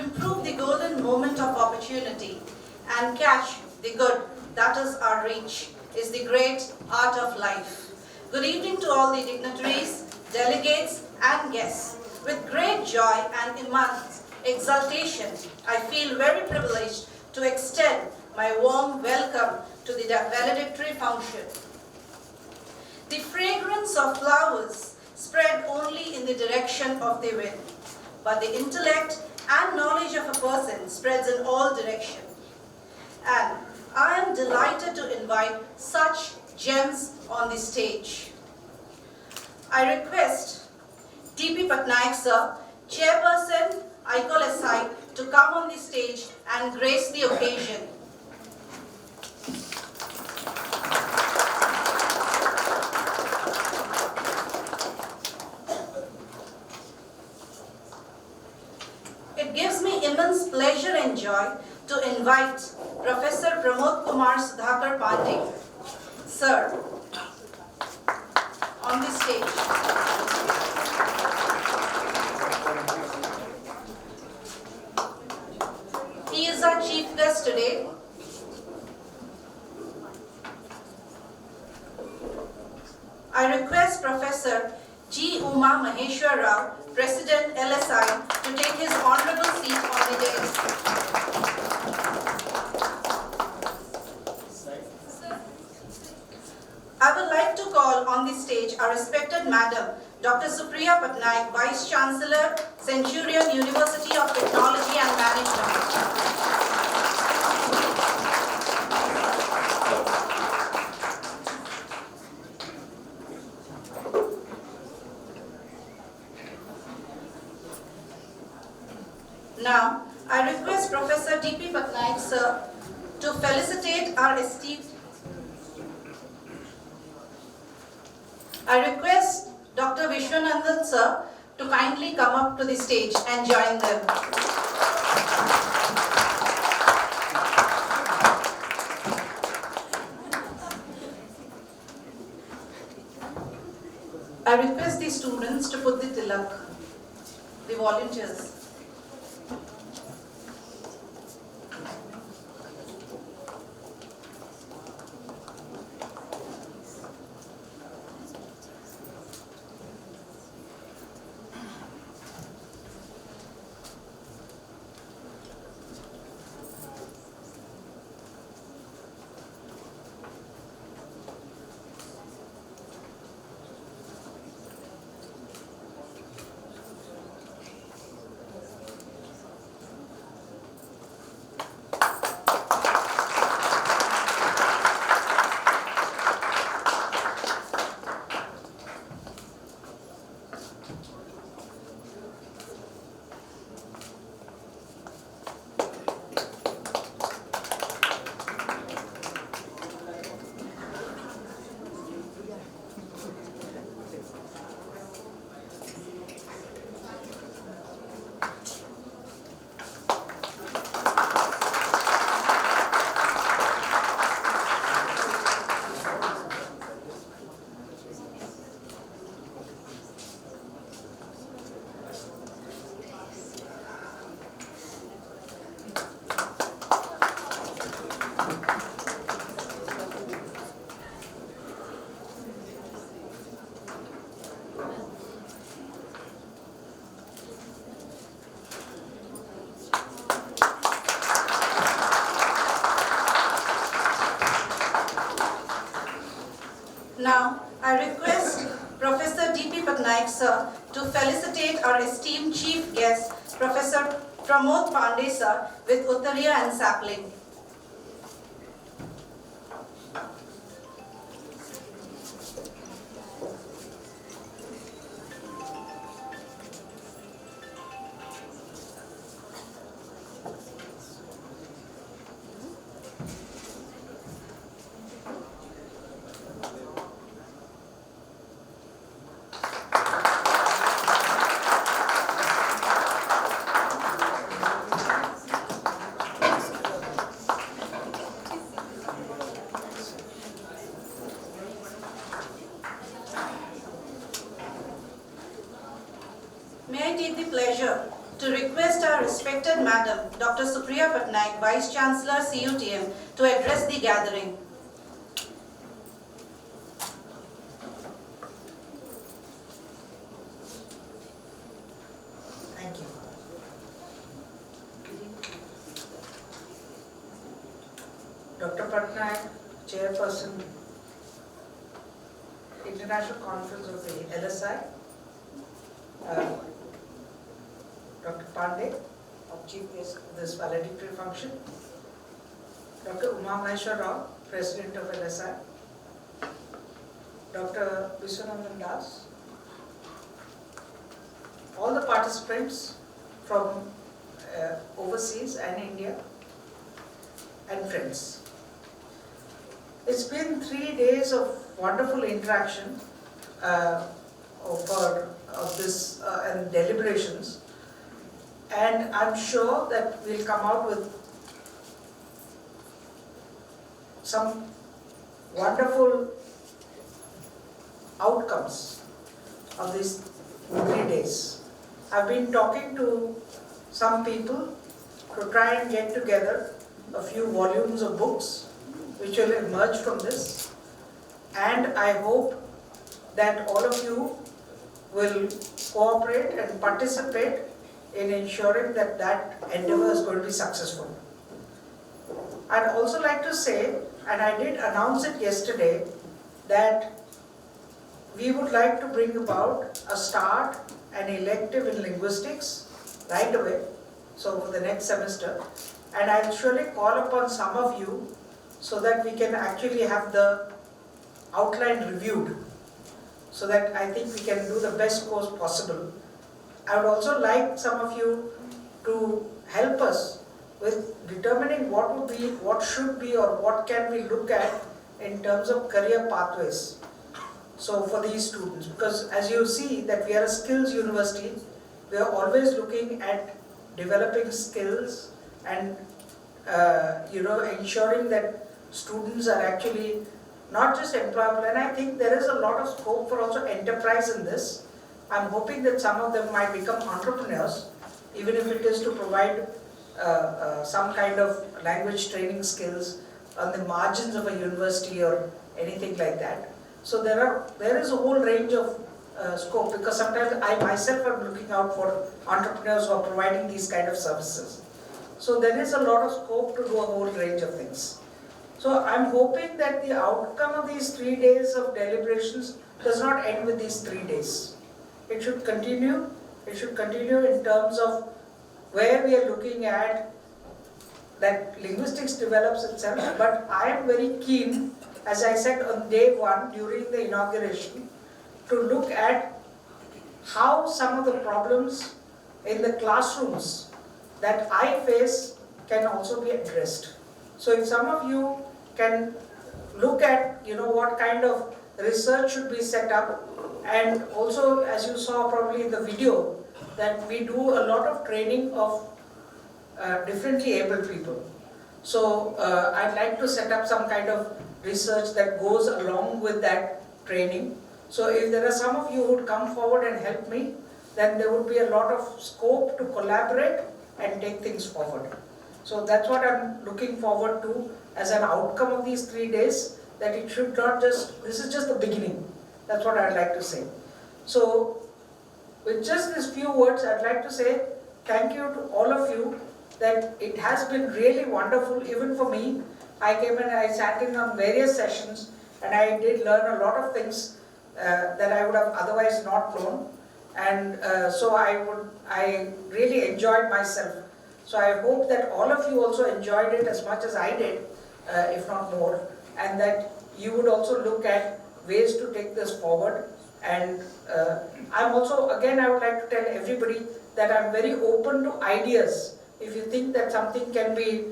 improve the golden moment of opportunity and catch the good that is our reach is the great art of life. Good evening to all the dignitaries, delegates and guests. With great joy and immense exultation, I feel very privileged to extend my warm welcome to the valedictory function. The fragrance of flowers spread only in the direction of the wind, but the intellect and knowledge of a person spreads in all directions. And I am delighted to invite such gems on the stage. I request T.P. Patnaik sir, Chairperson, ICOL SI, to come on the stage and grace the occasion. It gives me immense pleasure and joy to invite Professor Pramod Kumar Sudhakar Pandey, sir, on the stage. He is our chief guest today. I request Professor G. Uma Maheshwar Rao, President LSI, to take his honorable seat on the dais. I would like to call on the stage our respected Madam, Dr. Supriya Patnaik, Vice Chancellor, Centurion University of Technology and Management. Now, I request Professor T.P. Patnaik, sir, to felicitate our esteemed. I request Dr. Vishwanandan, sir, to kindly come up to the stage and join them. I request the students to put the tilak, the volunteers. Now, I request Professor T.P. Patnaik, sir, to felicitate our esteemed chief guest, Professor Pramod Pandey, sir, with Uttariya and sapling. May I take the pleasure to request our respected Madam, Dr. Supriya Patnaik, Vice Chancellor, CUTM, to address the gathering. Thank you. Dr. Patnaik, Chairperson, International Conference of the LSI, Dr. Pandey, Chief Guest of this valedictory function, Dr. Uma Maheshwar Rao, President of LSI, Dr. Viswanathan Das, all the participants from overseas and India, and friends. It's been 3 days of wonderful interaction of this and deliberations, and I'm sure that we'll come out with some wonderful outcomes of these 3 days. I've been talking to some people to try and get together a few volumes of books which will emerge from this, and I hope that all of you will cooperate and participate in ensuring that that endeavor is going to be successful. I'd also like to say, and I did announce it yesterday, that we would like to bring about a start, an elective in linguistics right away, so for the next semester, and I'll surely call upon some of you so that we can actually have the outline reviewed, so that I think we can do the best course possible. I would also like some of you to help us with determining what should be or what can we look at in terms of career pathways. So for these students, because as you see that we are a skills university, we are always looking at developing skills and ensuring that students are actually not just employable, and I think there is a lot of scope for also enterprise in this. I'm hoping that some of them might become entrepreneurs, even if it is to provide some kind of language training skills on the margins of a university or anything like that. So there is a whole range of scope, because sometimes I myself am looking out for entrepreneurs who are providing these kind of services. So there is a lot of scope to do a whole range of things. So I'm hoping that the outcome of these 3 days of deliberations does not end with these 3 days. It should continue. It should continue in terms of where we are looking at that linguistics develops itself. But I am very keen, as I said on day 1 during the inauguration, to look at how some of the problems in the classrooms that I face can also be addressed. So if some of you can look at what kind of research should be set up, and also, as you saw probably in the video, that we do a lot of training of differently abled people. So I'd like to set up some kind of research that goes along with that training. So if there are some of you who would come forward and help me, then there would be a lot of scope to collaborate and take things forward. So that's what I'm looking forward to as an outcome of these 3 days, that it should not just, this is just the beginning. That's what I'd like to say. So with just these few words, I'd like to say thank you to all of you, that it has been really wonderful, even for me. I came and I sat in on various sessions, and I did learn a lot of things that I would have otherwise not known. And so I really enjoyed myself. So I hope that all of you also enjoyed it as much as I did, if not more, and that you would also look at ways to take this forward. And I'm also, again, I would like to tell everybody that I'm very open to ideas. If you think that something can be,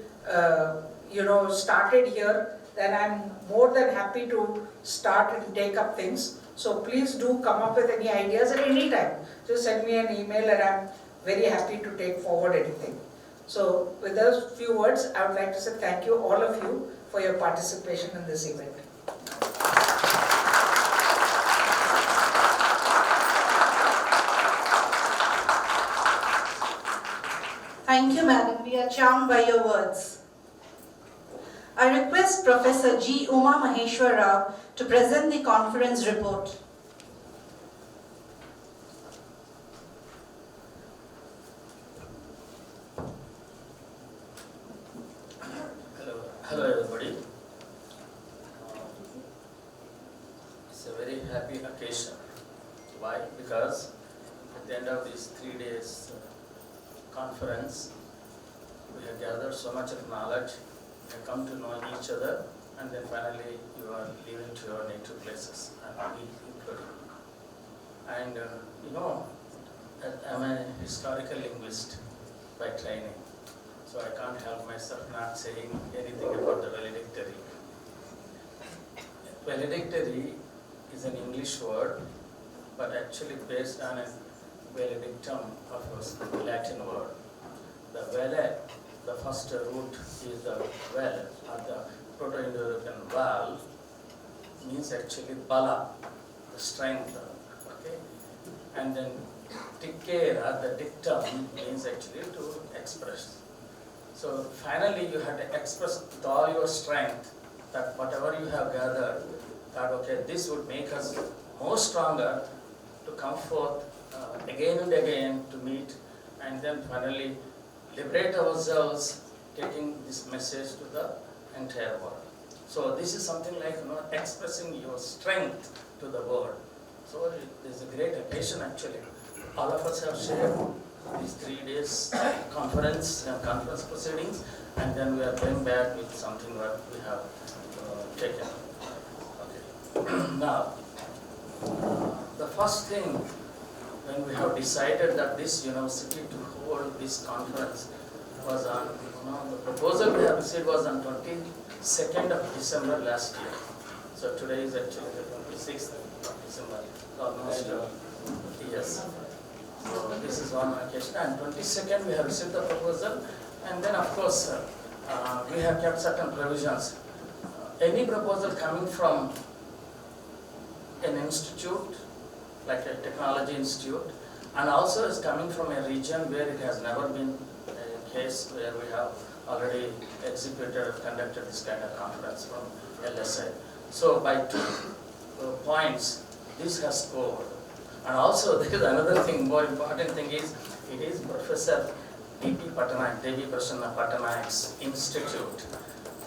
started here, then I'm more than happy to start and take up things. So please do come up with any ideas at any time. Just send me an email, and I'm very happy to take forward anything. So with those few words, I would like to say thank you, all of you, for your participation in this event. Thank you, madam. We are charmed by your words. I request Professor G. Uma Maheshwar Rao to present the conference report. Hello everybody. It's a very happy occasion. Why? Because at the end of these 3 days conference, we have gathered so much of knowledge, we have come to know each other, and then finally you are leaving to your native places, and me included. And I'm a historical linguist by training. So I can't help myself not saying anything about the valedictory. Valedictory is an English word, but actually based on a valedictum of a Latin word. The vale, the first root is the well, or the Proto-Indo-European val, means actually bala, the strength, okay? And then dicere, the dictum, means actually to express. So finally you have to express with all your strength that whatever you have gathered, that okay, this would make us more stronger to come forth again and again to meet, and then finally liberate ourselves, taking this message to the entire world. So this is something like expressing your strength to the world. So it is a great occasion actually. All of us have shared these 3 days conference proceedings, and then we are going back with something that we have taken. Okay. Now, the first thing when we have decided that this university to hold this conference was on, the proposal we have received was on 22nd of December last year. So today is actually the 26th of December, almost yes. So this is one occasion, and 22nd we have received the proposal, and then of course we have kept certain provisions. Any proposal coming from an institute, like a technology institute, and also is coming from a region where it has never been a case where we have already conducted this kind of conference from LSA. So by 2 points, this has scored. And also there is another thing, more important thing is, it is Professor D.P. Patnaik, Devi Prasanna Patnaik's institute.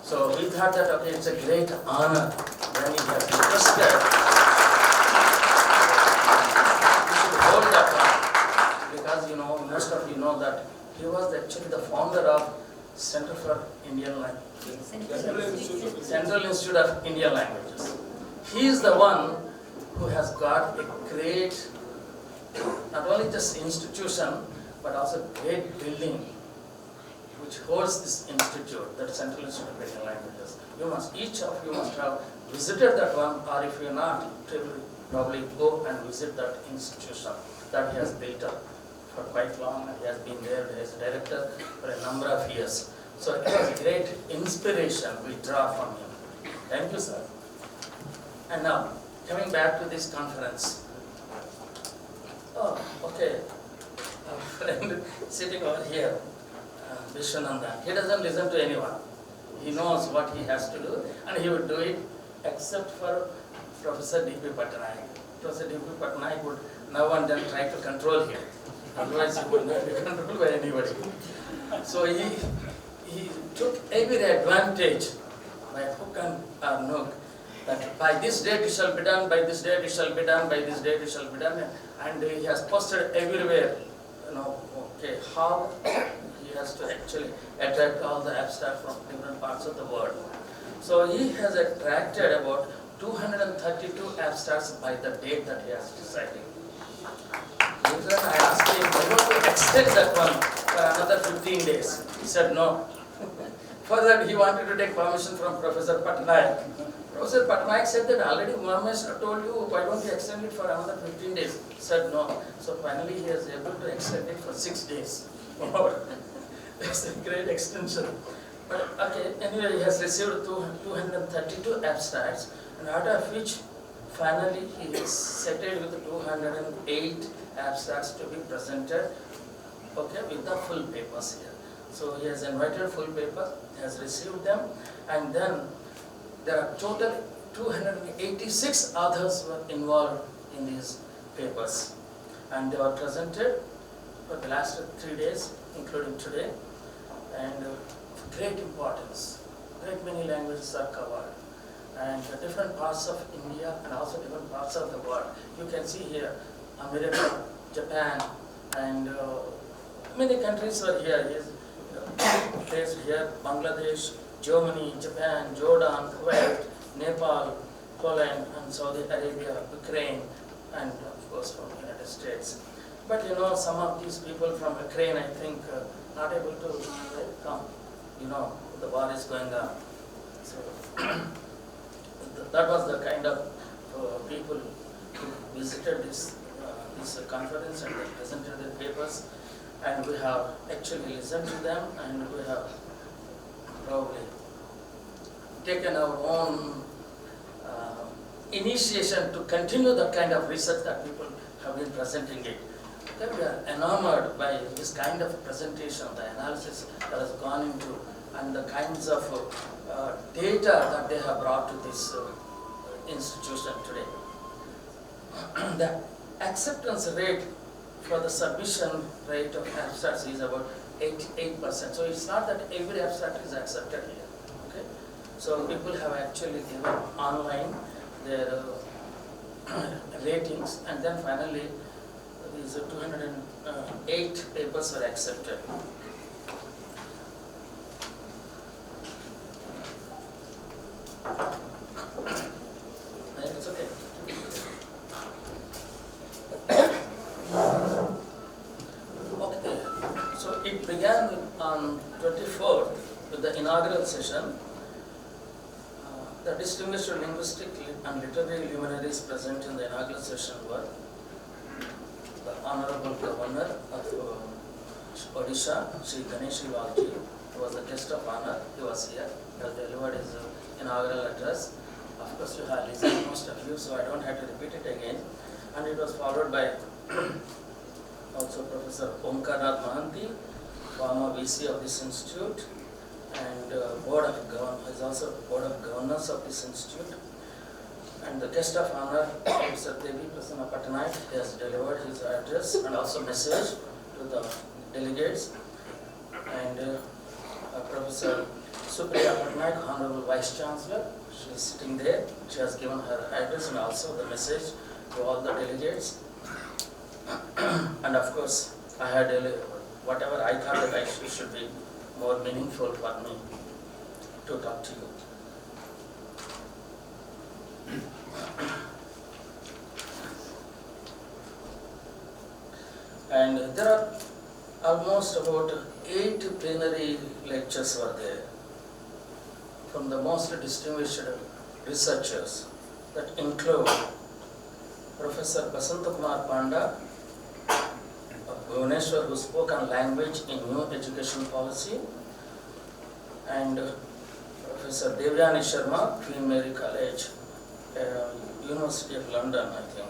So we thought that okay, it's a great honor when he has requested we should hold that one, because most of you know that he was actually the founder of Center for Indian Languages, Central Institute of Indian Languages. He is the one who has got a great, not only just institution, but also great building which holds this institute, that Central Institute of Indian Languages. Each of you must have visited that one, or if you are not, probably go and visit that institution that he has built up for quite long, and he has been there as a director for a number of years. So it was a great inspiration we draw from him. Thank you, sir. And now, coming back to this conference. Oh, okay. A friend sitting over here, Vishwananda, he doesn't listen to anyone. He knows what he has to do, and he would do it, except for Professor D.P. Patnaik. Professor D.P. Patnaik would now and then try to control him. Otherwise, he would not be controlled by anybody. So he took every advantage, by hook and nook, that by this date it shall be done, by this date it shall be done, by this date it shall be done, and he has posted everywhere, okay, how he has to actually attract all the abstract from different parts of the world. So he has attracted about 232 abstracts by the date that he has decided. Later I asked him, why don't you extend that one for another 15 days? He said no. Further, he wanted to take permission from Professor Patnaik. Professor Patnaik said that already Umamesh told you, why don't you extend it for another 15 days? He said no. So finally he is able to extend it for 6 days. That's a great extension. But okay, anyway, he has received 232 abstracts, and out of which finally he is settled with 208 abstracts to be presented okay, with the full papers here. So he has invited full paper, he has received them, and then there are total 286 authors were involved in these papers, and they were presented for the last 3 days, including today, and of great importance. Great many languages are covered, and different parts of India and also different parts of the world. You can see here America, Japan, and many countries are here. Placed here Bangladesh, Germany, Japan, Jordan, Kuwait, Nepal, Poland, and Saudi Arabia, Ukraine, and of course from the United States. But you know, some of these people from Ukraine, I think, not able to come. You know, the war is going on. So that was the kind of people who visited this conference, and they presented their papers, and we have actually listened to them, and we have probably taken our own initiation to continue the kind of research that people have been presenting it. Okay, we are enamored by this kind of presentation, the analysis that has gone into, and the kinds of data that they have brought to this institution today. The acceptance rate for the submission rate of abstracts is about 88%. So it's not that every abstract is accepted here. Okay, so people have actually given online their ratings, and then finally these 208 papers were accepted. It's okay. Okay, so it began on 24th with the inaugural session. The distinguished linguistic and literary luminaries present in the inaugural session were the Honorable Governor of Odisha, Sri Ganesh Valji, who was the guest of honor. He was here, he has delivered his inaugural address. Of course, you have listened, most of you, so I don't have to repeat it again. And it was followed by also Professor Omkarnath Mahanti, former VC of this institute, and is also Board of Governors of this institute. And the guest of honor, Professor Devi Prasanna Patnaik, he has delivered his address and also message to the delegates. And Professor Supriya Patnaik, Honorable Vice Chancellor, she is sitting there. She has given her address and also the message to all the delegates. And of course, I had whatever I thought that it should be more meaningful for me to talk to you. And there are almost about 8 plenary lectures were there from the most distinguished researchers that include Professor Basanta Kumar Panda of Bhubaneswar, who spoke on language in new education policy, and Professor Devyani Sharma, Queen Mary College, University of London, I think,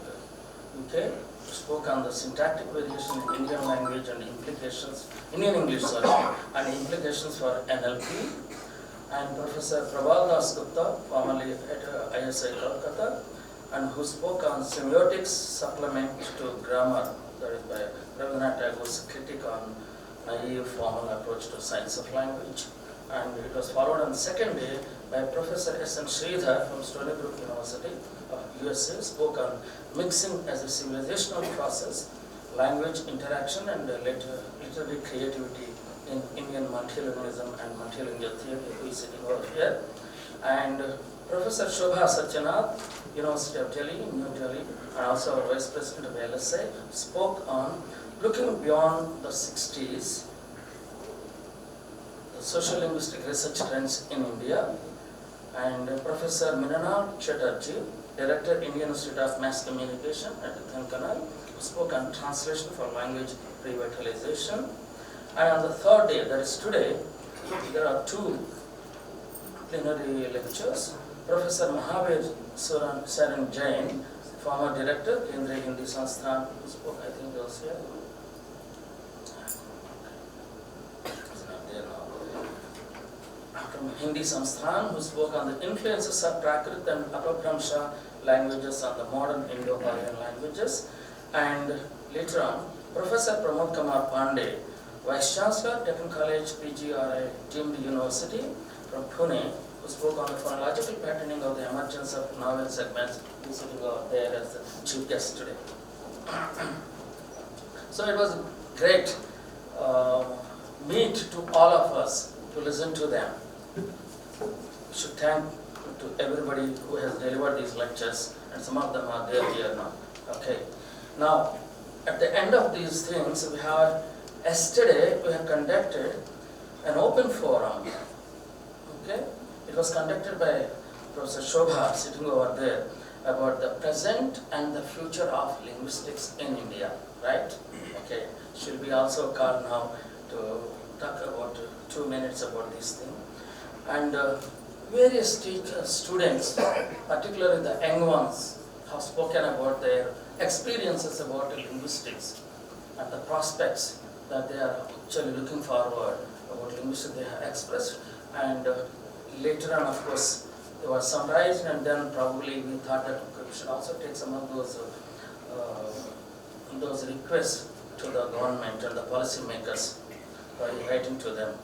UK, spoke on the syntactic variation in Indian language and implications, Indian English, sorry, and implications for NLP, and Professor Prabal Das Gupta, formerly at ISI Kolkata, and who spoke on semiotics supplement to grammar, that is by Rabindranath Tagore's critique on naive formal approach to science of language. And it was followed on the second day by Professor S.N. Sridhar from Stony Brook University of USA, spoke on mixing as a civilizational process, language interaction and literary creativity in Indian multilingualism and multilingual theory, who is sitting over here. And Professor Shobha Satyanath, University of Delhi, New Delhi, and also our Vice President of LSA, spoke on looking beyond the 60s, the social linguistic research trends in India. And Professor Minanal Chatterjee, Director, Indian Institute of Mass Communication at Thankanal, who spoke on translation for language revitalization. And on the third day, that is today, there are 2 plenary lectures. Professor Mahavir Saran Jain, former director, Kendriya Hindi Sansthan, who spoke, I think, he was here. from Hindi Samsthan, who spoke on the influences of Prakrit and Apabhramsha languages on the modern Indo-Aryan languages. And later on, Professor Pramod Kumar Pandey, Vice Chancellor, Deccan College, PGRI, Deemed University from Pune, who spoke on the phonological patterning of the emergence of novel segments, who's sitting out there as the chief guest today. So it was a great meet to all of us to listen to them. We should thank to everybody who has delivered these lectures, and some of them are there here now. Okay. Now, at the end of these things, we have yesterday we have conducted an open forum. Okay, it was conducted by Professor Shobha sitting over there about the present and the future of linguistics in India. Right? Okay, she'll be also called now to talk about 2 minutes about this thing. And various teachers, students, particularly the young ones, have spoken about their experiences about linguistics and the prospects that they are actually looking forward about linguistics they have expressed. And later on, of course, they were summarized, and then probably we thought that we should also take some of those requests to the government and the policy makers by writing to them.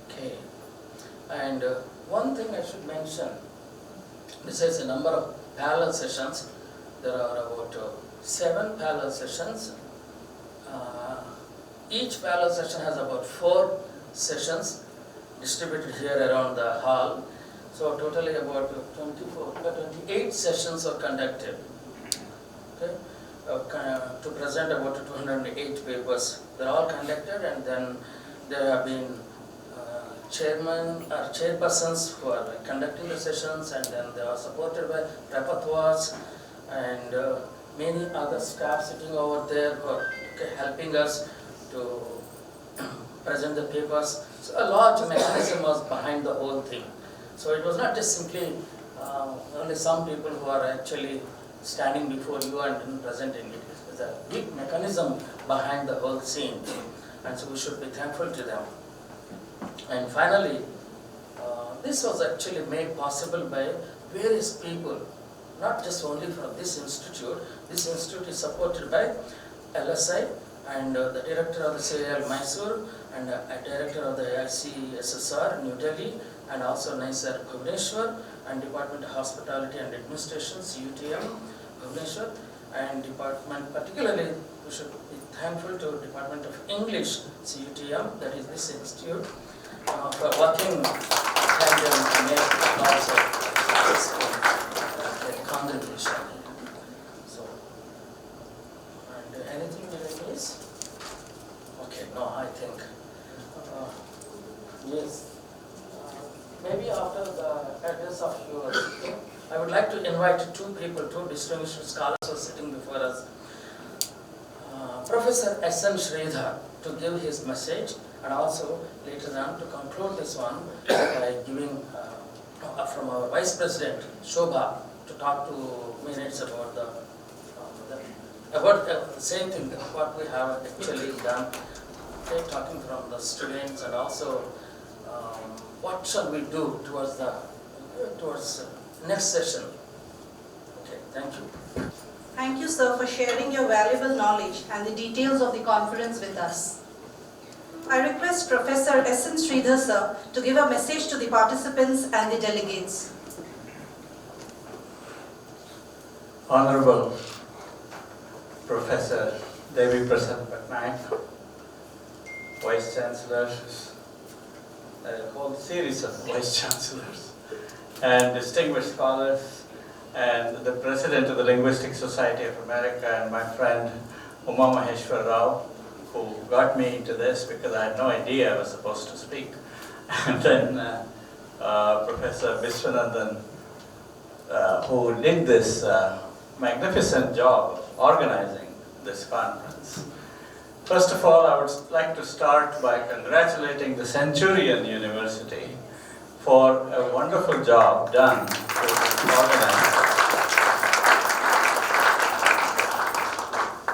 Okay, and one thing I should mention, besides a number of parallel sessions, there are about 7 parallel sessions. Each parallel session has about 4 sessions distributed here around the hall. So totally about 28 sessions are conducted. Okay, to present about 208 papers. They're all conducted, and then there have been chairman or chairpersons who are conducting the sessions, and then they are supported by rapporteurs and many other staff sitting over there who are helping us to present the papers. So a large mechanism was behind the whole thing. So it was not just simply only some people who are actually standing before you and presenting it. It's a big mechanism behind the whole scene, and so we should be thankful to them. And finally, this was actually made possible by various people, not just only from this institute. This institute is supported by LSI and the director of the CIL Mysore and a director of the ICSSR New Delhi, and also NICER Bhubaneswar, and Department of Hospitality and Administration CUTM Bhubaneswar, and department, particularly we should be thankful to Department of English CUTM, that is this institute, for working tandem to make also a congregation. So, and anything that I miss? Okay, no, I think yes. Maybe after the address of yours, I would like to invite 2 people, 2 distinguished scholars who are sitting before us. Professor S.N. Sridhar to give his message, and also later on to conclude this one by giving from our Vice President Shobha to talk 2 minutes about the same thing, what we have actually done, okay, talking from the students, and also what shall we do towards next session. Okay, thank you. Thank you, sir, for sharing your valuable knowledge and the details of the conference with us. I request Professor S.N. Sridhar, sir, to give a message to the participants and the delegates. Honorable Professor Devi Prasad Patnaik, Vice Chancellors, a whole series of Vice Chancellors, and distinguished scholars, and the President of the Linguistic Society of America, and my friend Uma Maheshwar Rao, who got me into this because I had no idea I was supposed to speak. And then Professor Viswanathan, who did this magnificent job of organizing this conference. First of all, I would like to start by congratulating the Centurion University for a wonderful job done to organize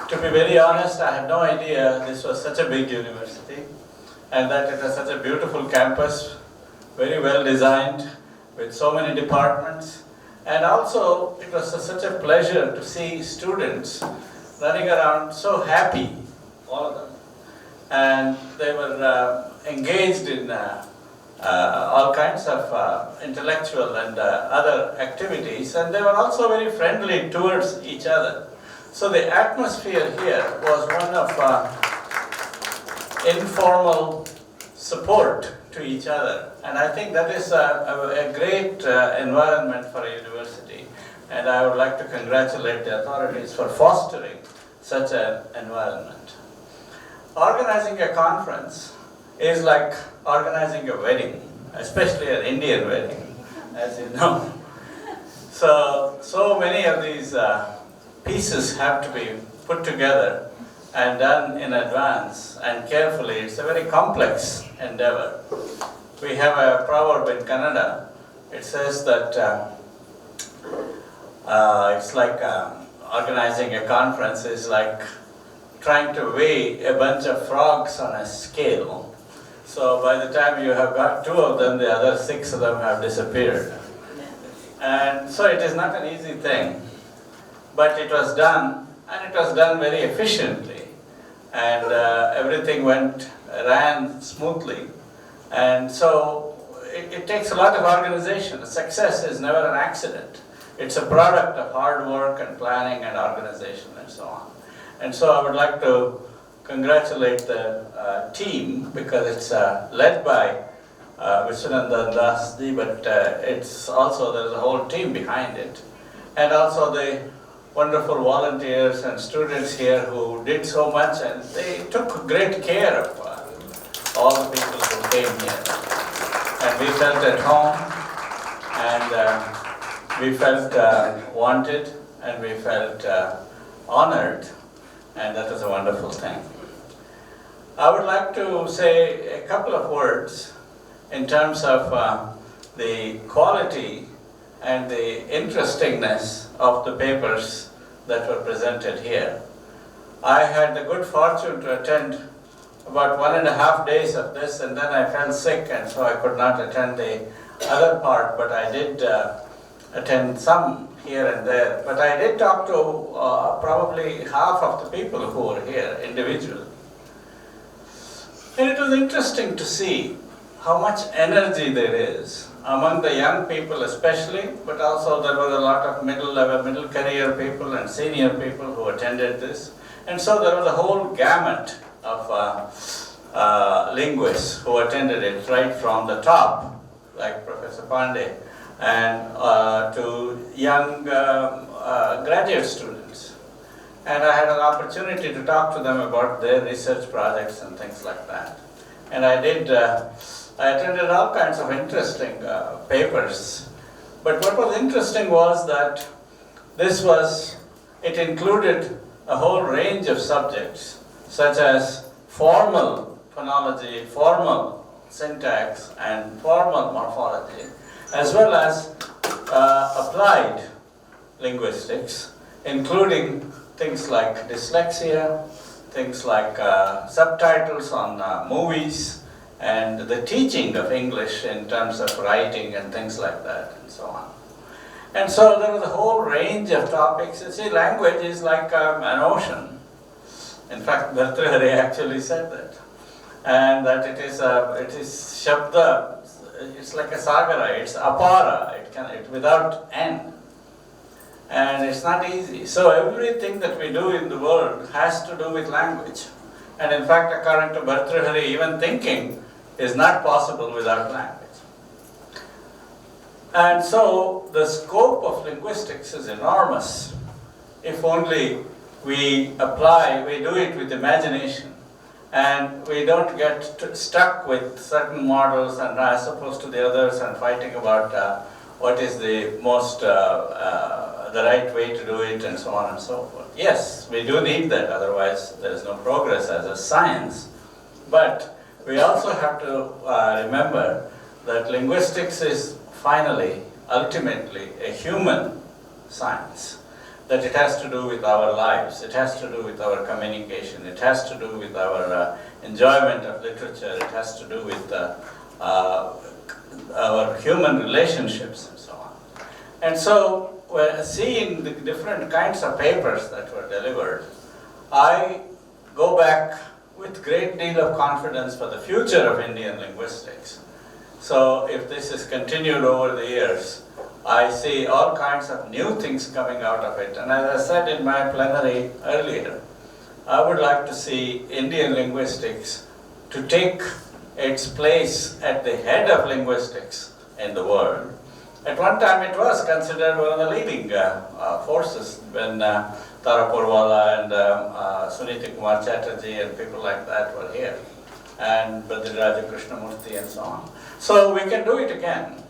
To be very honest, I had no idea this was such a big university and that it was such a beautiful campus, very well designed, with so many departments. And also, it was such a pleasure to see students running around so happy, all of them. And they were engaged in all kinds of intellectual and other activities, and they were also very friendly towards each other. So the atmosphere here was one of informal support to each other, and I think that is a great environment for a university, and I would like to congratulate the authorities for fostering such an environment. Organizing a conference is like organizing a wedding, especially an Indian wedding, as you know. So many of these pieces have to be put together and done in advance and carefully. It's a very complex endeavor. We have a proverb in Kannada. It says that it's like organizing a conference is like trying to weigh a bunch of frogs on a scale. So by the time you have got 2 of them, the other 6 of them have disappeared. And so it is not an easy thing. But it was done, and it was done very efficiently, and everything ran smoothly. And so it takes a lot of organization. Success is never an accident. It's a product of hard work and planning and organization and so on. And so I would like to congratulate the team, because it's led by Vishwanandan Dasji, but it's also, there's a whole team behind it. And also the wonderful volunteers and students here who did so much, and they took great care of all the people who came here. And we felt at home, and we felt wanted, and we felt honored, and that was a wonderful thing. I would like to say a couple of words in terms of the quality and the interestingness of the papers that were presented here. I had the good fortune to attend about 1.5 days of this, and then I fell sick, and so I could not attend the other part, but I did attend some here and there. But I did talk to probably half of the people who were here individually. And it was interesting to see how much energy there is among the young people especially, but also there was a lot of middle career people and senior people who attended this. And so there was a whole gamut of linguists who attended it, right from the top, like Professor Pandey, and to young graduate students. And I had an opportunity to talk to them about their research projects and things like that. And I attended all kinds of interesting papers. But what was interesting was that it included a whole range of subjects, such as formal phonology, formal syntax, and formal morphology, as well as applied linguistics, including things like dyslexia, things like subtitles on movies, and the teaching of English in terms of writing and things like that, and so on. And so there was a whole range of topics. You see, language is like an ocean. In fact, Bhartrihari actually said that. And that it is shabda, it's like a sagara, it's apara, it without end. And it's not easy. So everything that we do in the world has to do with language. And in fact, according to Bhartrihari, even thinking is not possible without language. And so the scope of linguistics is enormous. If only we do it with imagination, and we don't get stuck with certain models and as opposed to the others and fighting about what is the most, the right way to do it and so on and so forth. Yes, we do need that, otherwise there is no progress as a science. But we also have to remember that linguistics is finally, ultimately, a human science. that it has to do with our lives, it has to do with our communication, it has to do with our enjoyment of literature, it has to do with our human relationships and so on. And so, seeing the different kinds of papers that were delivered, I go back with great deal of confidence for the future of Indian linguistics. So if this is continued over the years, I see all kinds of new things coming out of it. And as I said in my plenary earlier, I would like to see Indian linguistics to take its place at the head of linguistics in the world. At one time it was considered one of the leading forces when Tara Purwala and Suniti Kumar Chatterjee and people like that were here, and Badriraja Krishnamurti and so on. So we can do it again,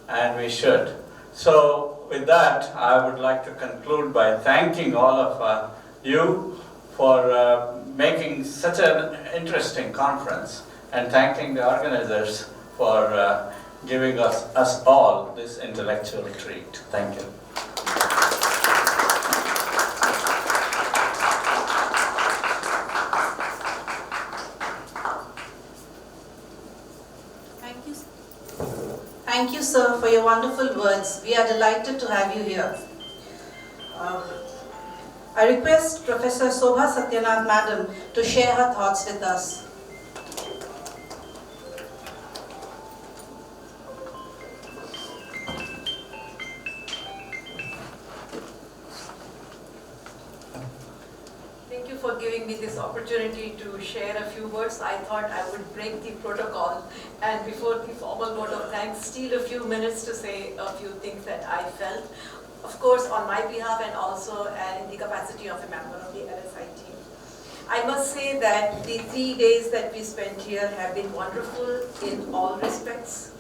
and we should. So with that, I would like to conclude by thanking all of you for making such an interesting conference, and thanking the organizers for giving us all this intellectual treat. Thank you. Thank you, sir, for your wonderful words. We are delighted to have you here. I request Professor Sobha Satyanath Madam to share her thoughts with us. Thank you for giving me this opportunity to share a few words. I thought I would break the protocol and before the formal vote of thanks, steal a few minutes to say a few things that I felt. Of course, on my behalf and also in the capacity of a member of the LSI team. I must say that the 3 days that we spent here have been wonderful in all respects.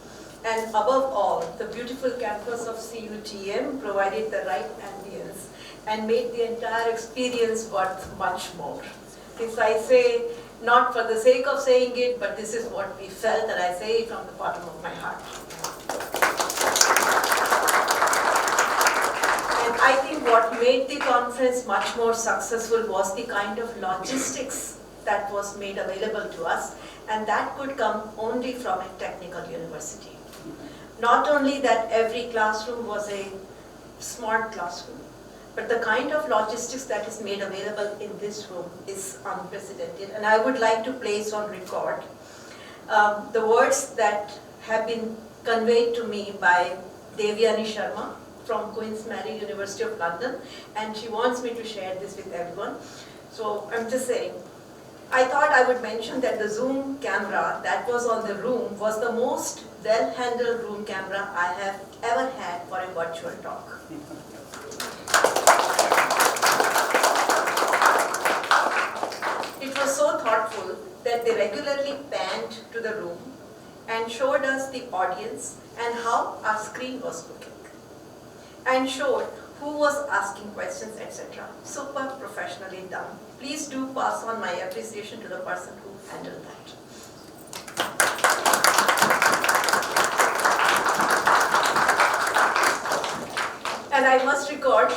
And above all, the beautiful campus of CUTM provided the right ambience and made the entire experience worth much more. This I say not for the sake of saying it, but this is what we felt, and I say it from the bottom of my heart. And I think what made the conference much more successful was the kind of logistics that was made available to us, and that could come only from a technical university. Not only that every classroom was a smart classroom, but the kind of logistics that is made available in this room is unprecedented. And I would like to place on record the words that have been conveyed to me by Devyani Sharma from Queen's Mary, University of London, and she wants me to share this with everyone. So I'm just saying, I thought I would mention that the Zoom camera that was on the room was the most well-handled room camera I have ever had for a virtual talk. It was so thoughtful that they regularly panned to the room and showed us the audience and how our screen was looking, and showed who was asking questions, etc. Super professionally done. Please do pass on my appreciation to the person who handled that. And I must record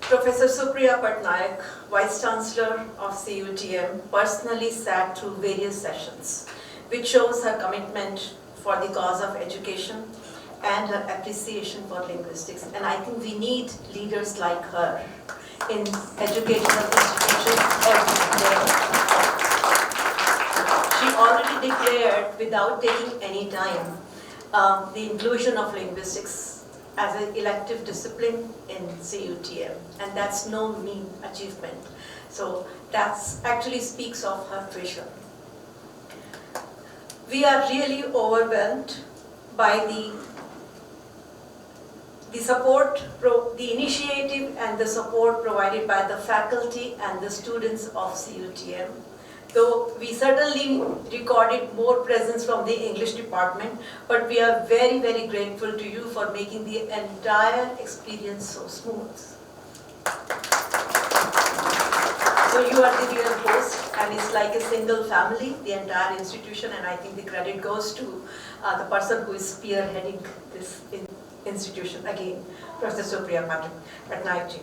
Professor Supriya Patnaik, Vice Chancellor of CUTM, personally sat through various sessions, which shows her commitment for the cause of education and her appreciation for linguistics. And I think we need leaders like her in educational institutions everywhere. She already declared, without taking any time, the inclusion of linguistics as an elective discipline in CUTM, and that's no mean achievement. So that actually speaks of her vision. We are really overwhelmed by the support, the initiative and the support provided by the faculty and the students of CUTM. Though we certainly recorded more presence from the English department, but we are very, very grateful to you for making the entire experience so smooth. So you are the real host, and it's like a single family, the entire institution, and I think the credit goes to the person who is spearheading this institution, again, Professor Supriya Patnaik ji.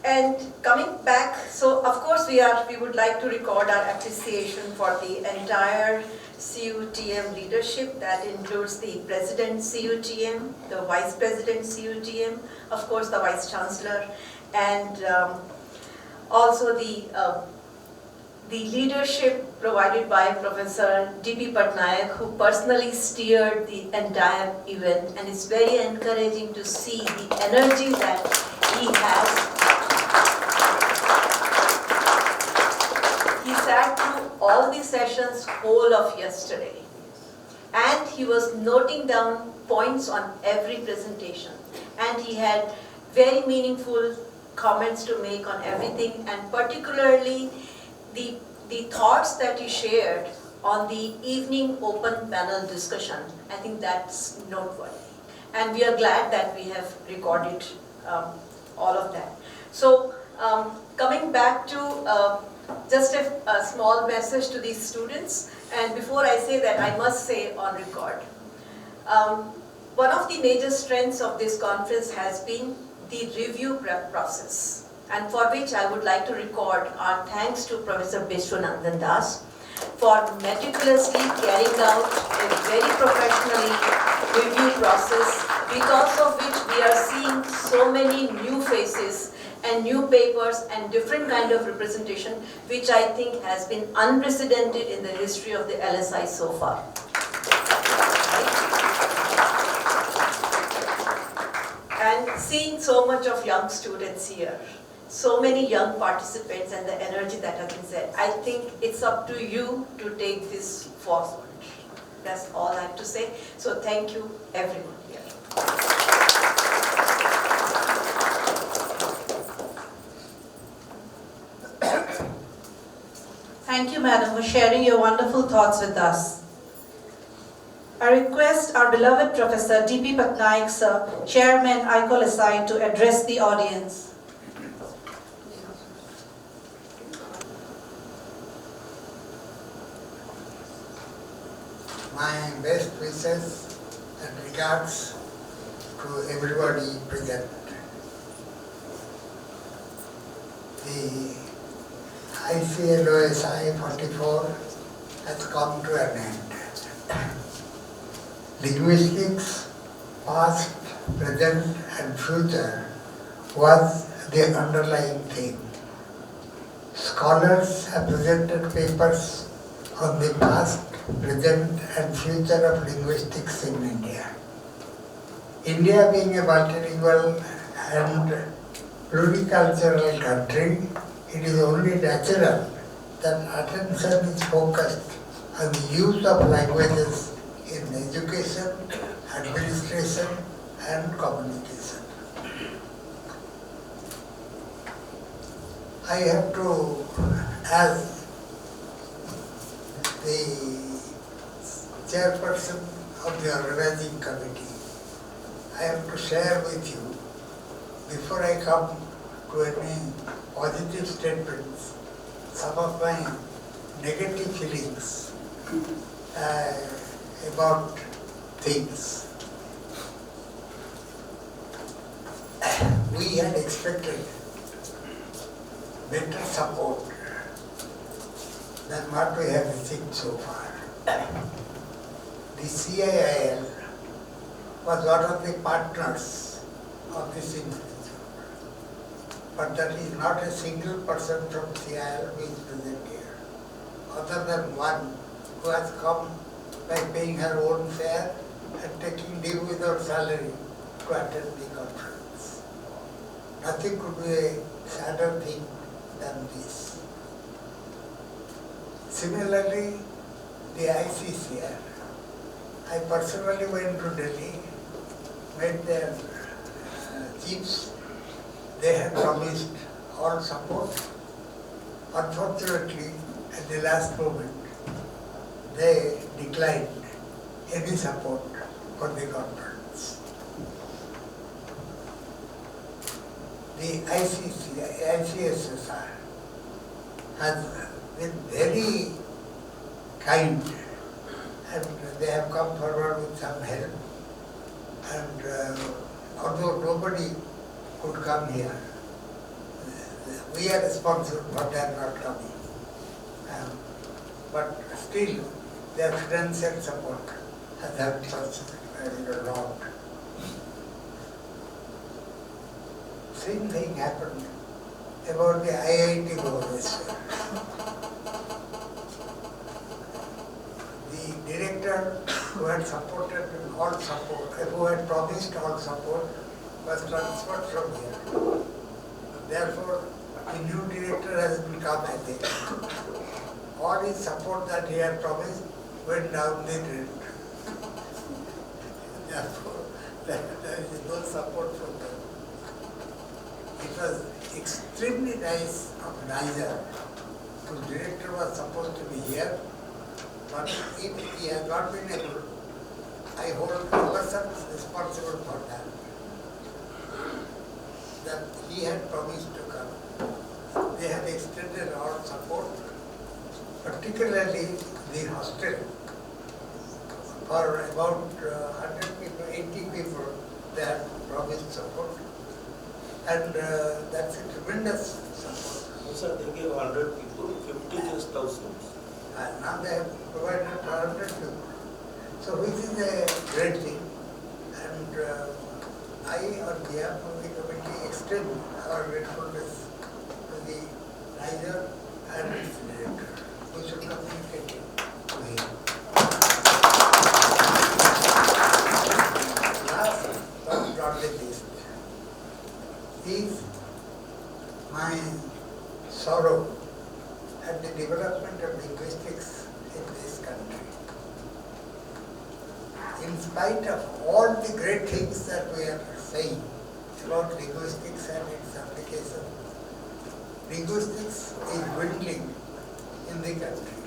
And coming back, so of course we would like to record our appreciation for the entire CUTM leadership. That includes the President CUTM, the Vice President CUTM, of course the Vice Chancellor, and also the leadership provided by Professor D.P. Patnaik, who personally steered the entire event, and it's very encouraging to see the energy that he has. He sat through all the sessions whole of yesterday, and he was noting down points on every presentation, and he had very meaningful comments to make on everything, and particularly the thoughts that he shared on the evening open panel discussion. I think that's noteworthy, and we are glad that we have recorded all of that. So coming back to just a small message to these students, and before I say that, I must say on record, one of the major strengths of this conference has been the review process, and for which I would like to record our thanks to Professor Bishwanandan Das for meticulously carrying out a very professionally review process, because of which we are seeing so many new faces and new papers and different kind of representation, which I think has been unprecedented in the history of the LSI so far. And seeing so much of young students here, so many young participants, and the energy that has been said, I think it's up to you to take this forward. That's all I have to say. So thank you everyone here. Thank you, Madam, for sharing your wonderful thoughts with us. I request our beloved Professor D.P. Patnaik, Sir, Chairman, I call aside to address the audience. My best wishes and regards to everybody present. The ICLOSI 44 has come to an end. Linguistics, past, present and future was the underlying theme. Scholars have presented papers on the past, present and future of linguistics in India. India being a multilingual and pluricultural country, it is only natural that attention is focused on the use of languages in education, administration and communication. I have to, as the chairperson of the organizing committee, I have to share with you, before I come to any positive statements, some of my negative feelings about things. We had expected better support than what we have received so far. The CIIL was one of the partners of this institute, but that is not a single person from CIIL who is present here, other than one who has come by paying her own fare and taking leave without salary to attend the conference. Nothing could be a sadder thing than this. Similarly, the ICCR, I personally went to Delhi, met their chiefs. They had promised all support. Unfortunately, at the last moment, they declined any support for the conference. The ICSSR has been very kind, and they have come forward with some help. And although nobody could come here. We are responsible for their not coming. But still, their financial support has helped us a lot. Same thing happened about the IIT Bhubaneswar. The director who had supported all support, who had promised all support, was transferred from here. Therefore, the new director has become, I think. All his support that he had promised went down the drain. Therefore, there is no support from them. It was extremely nice of Niger. The director was supposed to be here, but if he has not been able, I hold a person responsible for that. That he had promised to come. They had extended our support, particularly the hostel. For about 100 people, 80 people, they had promised support. And that's a tremendous support. Sir, they gave 100 people, 50 guest house rooms. And now they have provided for 100 people. So which is a great thing. And I, on behalf of the committee, extend our gratefulness to the Niger and its director. We should communicate it to him. Last but not the least is my sorrow at the development of linguistics in this country. In spite of all the great things that we are saying about linguistics and its application, linguistics is dwindling in the country.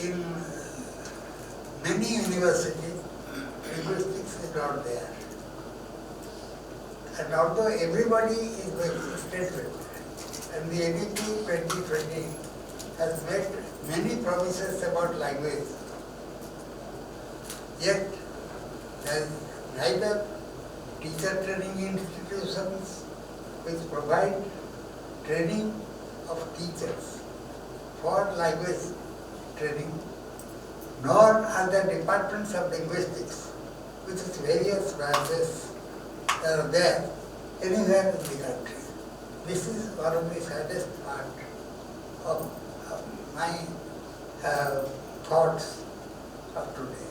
In many universities, linguistics is not there. And although everybody is making statements, and the NEP 2020 has made many promises about language, yet there is neither teacher training institutions which provide training of teachers for language training, nor are there departments of linguistics, which is various branches that are there anywhere in the country. This is one of the saddest part of my thoughts of today.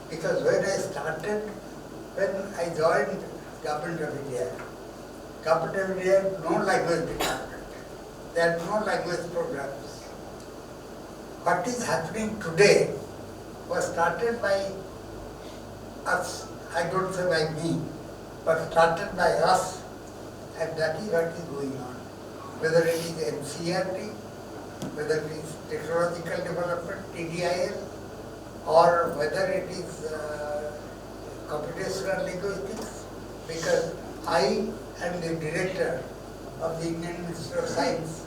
Because when I joined Government of India had no language department. They had no language programs. What is happening today was started by us. I don't say by me, but started by us, and that is what is going on. Whether it is NCERT, whether it is technological development, TDIL, or whether it is computational linguistics, because I and the director of the Indian Ministry of Science,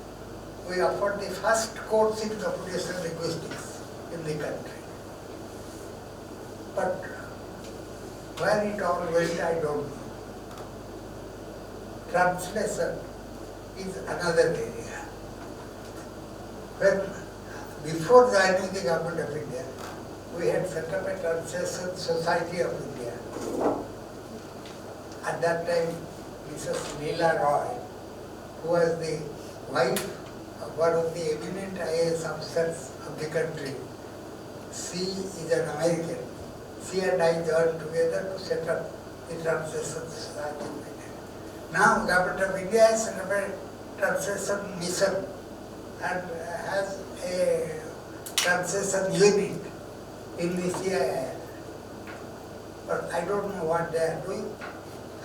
we offered the first course in computational linguistics in the country. But where it all went, I don't know. Translation is another area. When before joining the Government of India, we had set up a Translation Society of India. At that time, Mrs. Leela Roy, who was the wife of one of the eminent IAS officers of the country, she is an American. She and I joined together to set up the Translation Society of India. Now, Government of India has set up a translation mission and has a translation unit in the CII. But I don't know what they are doing.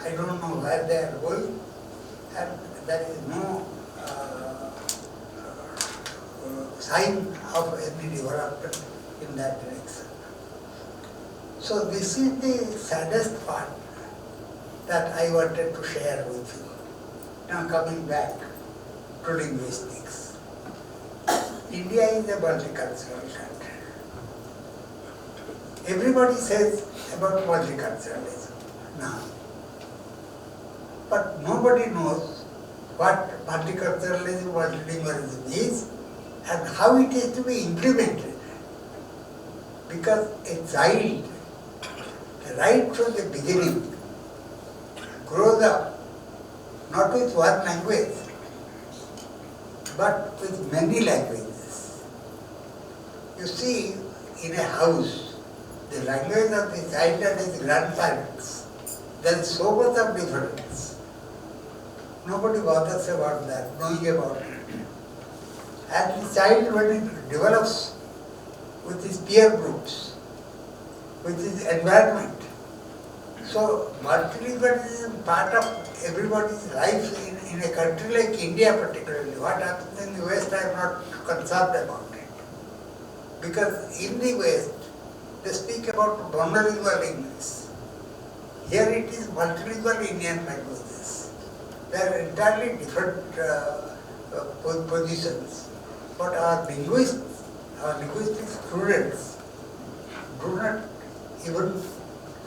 I don't know where they are going, and there is no sign of any development in that direction. So this is the saddest part that I wanted to share with you. Now coming back to linguistics. India is a multicultural country. Everybody says about multiculturalism now. but nobody knows what multiculturalism, multilingualism is and how it is to be implemented. Because a child, right from the beginning, grows up not with one language, but with many languages. You see, in a house, the language of the child and his grandparents, there is so much of difference. Nobody bothers about that, knowing about it. And the child, when it develops with his peer groups, with his environment, so multilingualism is part of everybody's life in a country like India particularly. What happens in the West, I am not concerned about it. Because in the West, they speak about monolingual English. Here it is multilingual Indian languages. They are entirely different positions. But our linguists, our linguistic students do not even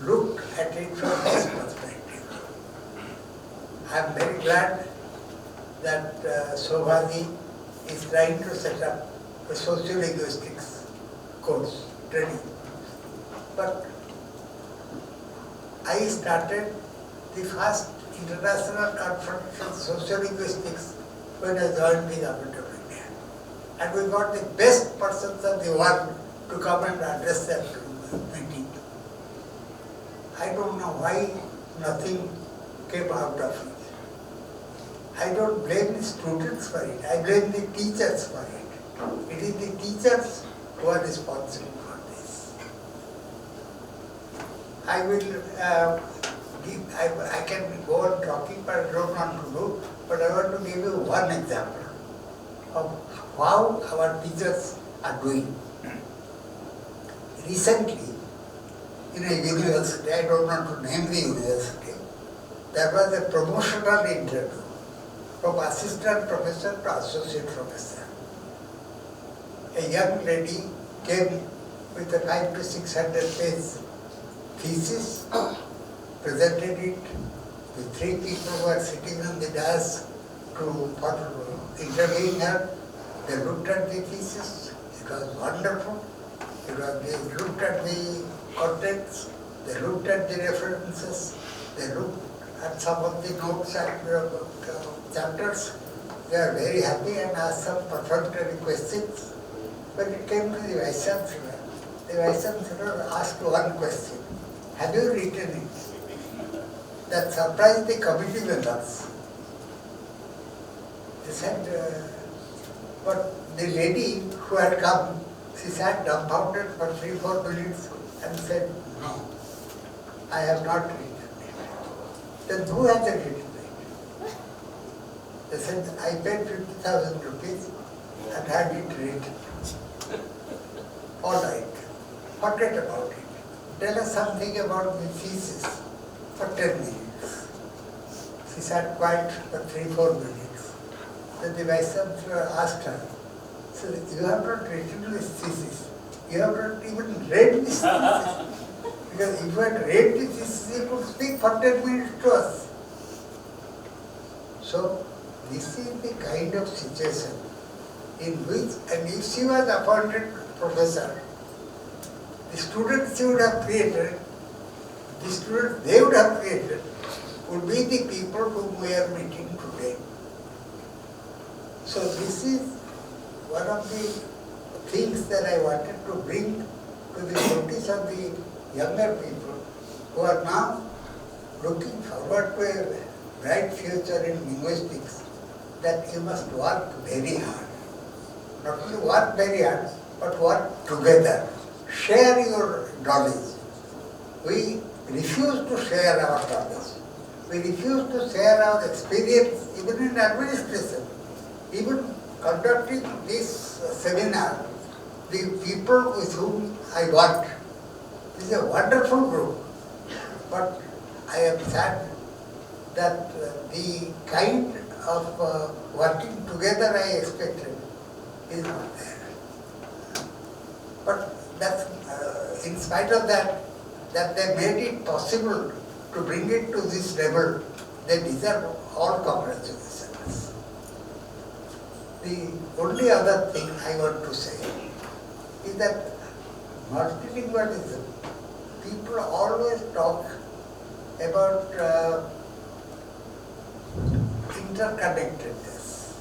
look at it from this perspective. I am very glad that Sobhaji is trying to set up a sociolinguistics course, training. But I started the first international conference on sociolinguistics when I joined the government of India. And we got the best persons of the world to come and address that meeting. I don't know why nothing came out of it. I don't blame the students for it, I blame the teachers for it. It is the teachers who are responsible for this. I will I can go on talking, but I don't want to do, but I want to give you one example of how our teachers are doing. Recently, in a university, I don't want to name the university, there was a promotional interview from assistant professor to associate professor. A young lady came with a 500 to 600 page thesis, presented it with 3 people who were sitting on the dais for interviewing her. They looked at the thesis, it was wonderful. They looked at the contents, they looked at the references, they looked at some of the notes and chapters. They are very happy and asked some perfunctory questions. When it came to the Vice Chancellor, the Vice Chancellor asked one question, "Have you written it?" That surprised the committee members. They said, but the lady who had come, she sat dumbfounded for 3-4 minutes and said, "No, I have not written it." Then who has written it? They said, "I paid 50,000 rupees and had it written." All right, forget about it. Tell us something about the thesis for 10 minutes. She sat quiet for 3-4 minutes. Then the Vice Chancellor asked her, "So you have not written this thesis. You have not even read this thesis." Because if you had read the thesis, you could speak for 10 minutes to us. So this is the kind of situation in which, and if she was appointed professor, the students she would have created, the students they would have created, would be the people whom we are meeting today. So this is one of the things that I wanted to bring to the notice of the younger people who are now looking forward to a bright future in linguistics, that you must work very hard. Not only work very hard, but work together. Share your knowledge. We refuse to share our knowledge. We refuse to share our experience even in administration. Even conducting this seminar, the people with whom I work, this is a wonderful group. But I am sad that the kind of working together I expected is not there. But that's, in spite of that, that they made it possible to bring it to this level they deserve all congratulations. The only other thing I want to say is that multilingualism, people always talk about interconnectedness,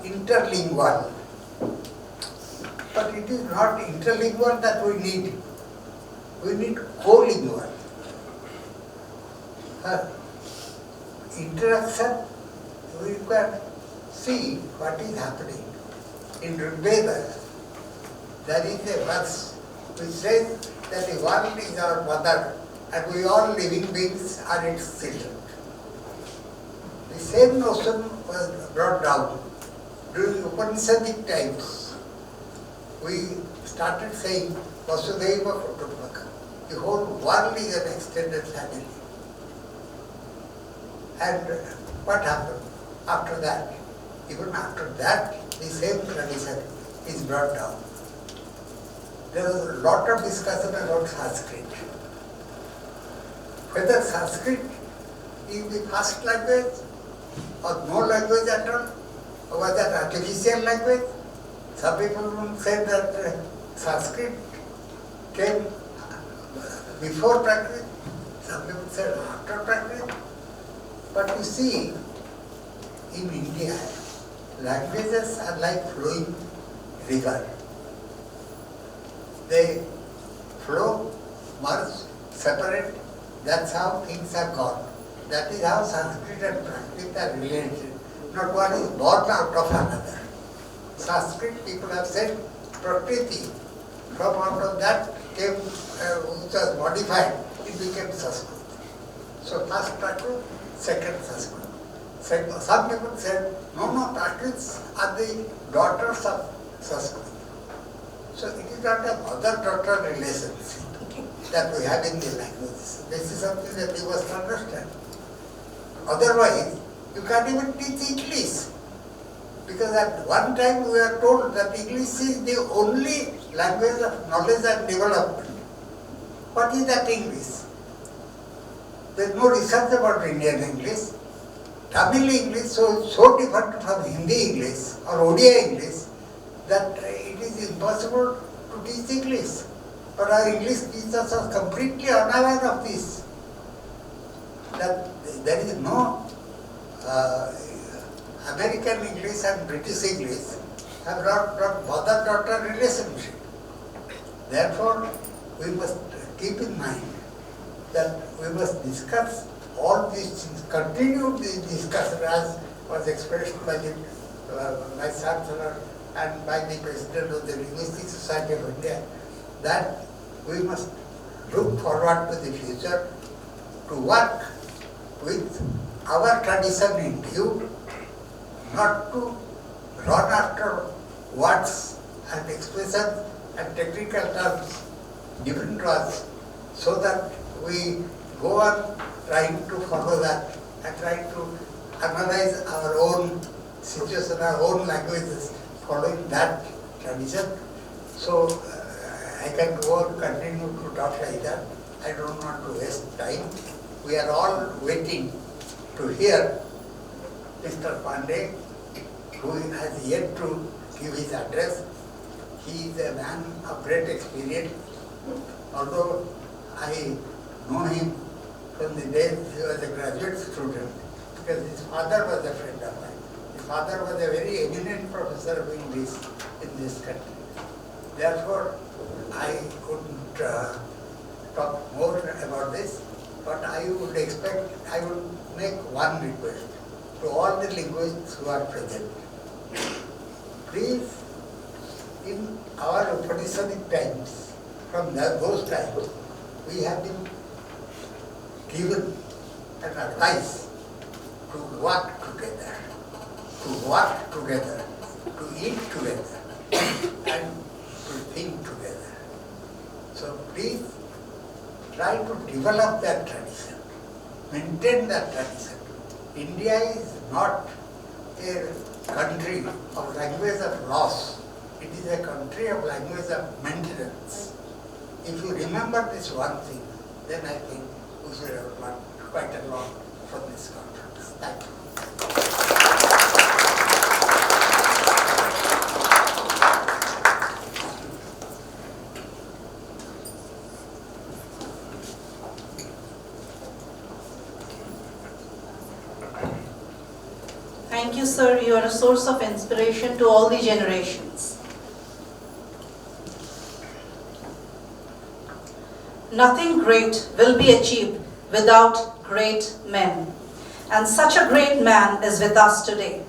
interlingual. But it is not interlingual that we need. We need colingual. Interaction, we can see what is happening. In Rigveda, there is a verse which says that the world is our mother and we all living beings are its children. The same notion was brought down during Upanishadic times. We started saying Vasudhaiva Kutumbakam. The whole world is an extended family. And what happened after that? Even after that, the same tradition is brought down. There was a lot of discussion about Sanskrit. Whether Sanskrit is the first language or no language at all, or was that artificial language? Some people say that Sanskrit came before Prakrit, some people said after Prakrit. But you see, in India, languages are like flowing river. They flow, merge, separate. That's how things are gone. That is how Sanskrit and Prakrit are related. Not one is born out of another. Sanskrit, people have said, Prakriti. From out of that came, which was modified, it became Sanskrit. So first Prakrit, second Sanskrit. Some people said, no, Prakrits are the daughters of Sanskrit. So it is not a mother-daughter relationship that we have in the languages. This is something that you must understand. Otherwise, you can't even teach English. Because at one time we are told that English is the only language of knowledge and development. What is that English? There is no research about Indian English. Tamil English is so different from Hindi English or Odia English that it is impossible to teach English. But our English teachers are completely unaware of this. That there is no American English and British English have not mother-daughter relationship. Therefore, we must keep in mind that we must discuss all these things, continue the discussion as was expressed by the Vice Chancellor and by the President of the Linguistic Society of India, that we must look forward to the future to work with our tradition in view, not to run after words and expressions and technical terms given to us, so that we go on trying to follow that and trying to analyze our own situation, our own languages, following that tradition. So I can go on continue to talk like that. I don't want to waste time. We are all waiting to hear Mr. Pandey, who has yet to give his address. He is a man of great experience. Although I know him from the days he was a graduate student, because his father was a friend of mine. His father was a very eminent professor of English in this country. Therefore, I couldn't talk more about this, but I would make one request to all the linguists who are present. Please, in our Upanishadic times, from those times, we have been given an advice to work together, to eat together, and to think together. So please try to develop that tradition, maintain that tradition. India is not a country of language of loss. It is a country of language of maintenance. If you remember this one thing, then I think we should have learned quite a lot for this conference. Thank you. Thank you, sir. You are a source of inspiration to all the generations. Nothing great will be achieved without great men. And such a great man is with us today.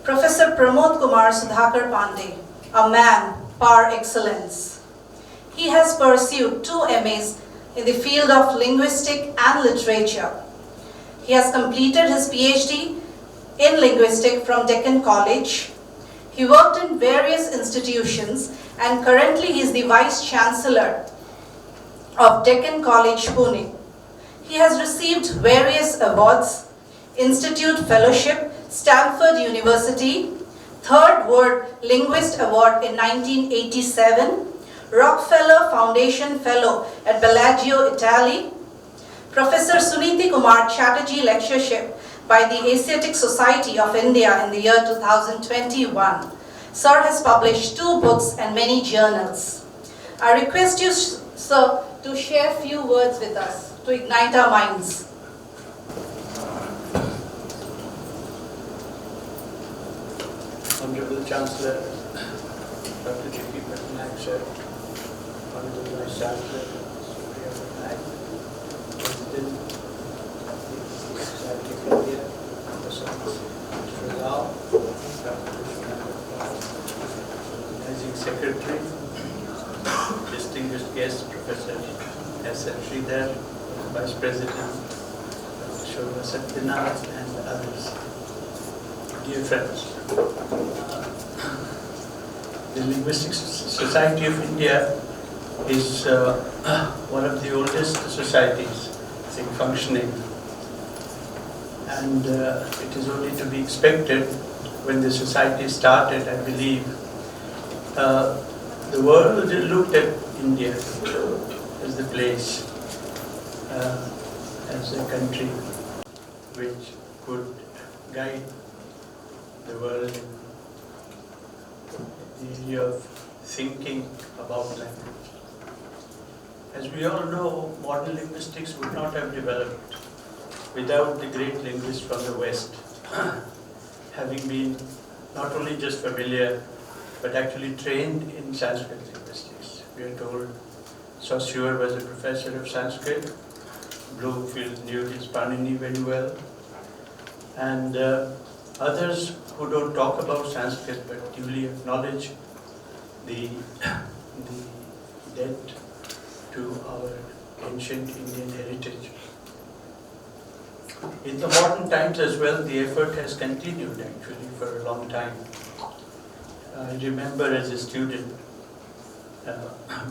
Professor Pramod Kumar Sudhakar Pandey, a man par excellence. He has pursued 2 MAs in the field of linguistic and literature. He has completed his PhD in linguistic from Deccan College. He worked in various institutions and currently he is the Vice Chancellor of Deccan College, Pune. He has received various awards: Institute Fellowship, Stanford University, 3rd World Linguist Award in 1987, Rockefeller Foundation Fellow at Bellagio, Italy, Professor Suniti Kumar Chatterjee Lectureship by the Asiatic Society of India in the year 2021. Sir has published 2 books and many journals. I request you, sir, to share few words with us to ignite our minds. Honorable Chancellor, Dr. J.P. Patnaik, sir, Honorable Vice Chancellor, Supriya Patnaik, President, Society of India, Professor Mr. Rao, Dr. Managing Secretary, distinguished guest, Professor S.N. Sridhar, Vice President, Dr. Shobha Satyanath, and others. Dear friends, the Linguistic Society of India is one of the oldest societies, I think, functioning. And it is only to be expected when the society started, I believe, the world looked at India as the place, as a country which could guide the world in the area of thinking about language. As we all know, modern linguistics would not have developed without the great linguists from the West having been not only just familiar but actually trained in Sanskrit linguistics. We are told Saussure was a professor of Sanskrit, Bloomfield knew his Panini very well, and others who don't talk about Sanskrit but duly acknowledge the debt to our ancient Indian heritage. In the modern times as well, the effort has continued actually for a long time. I remember as a student,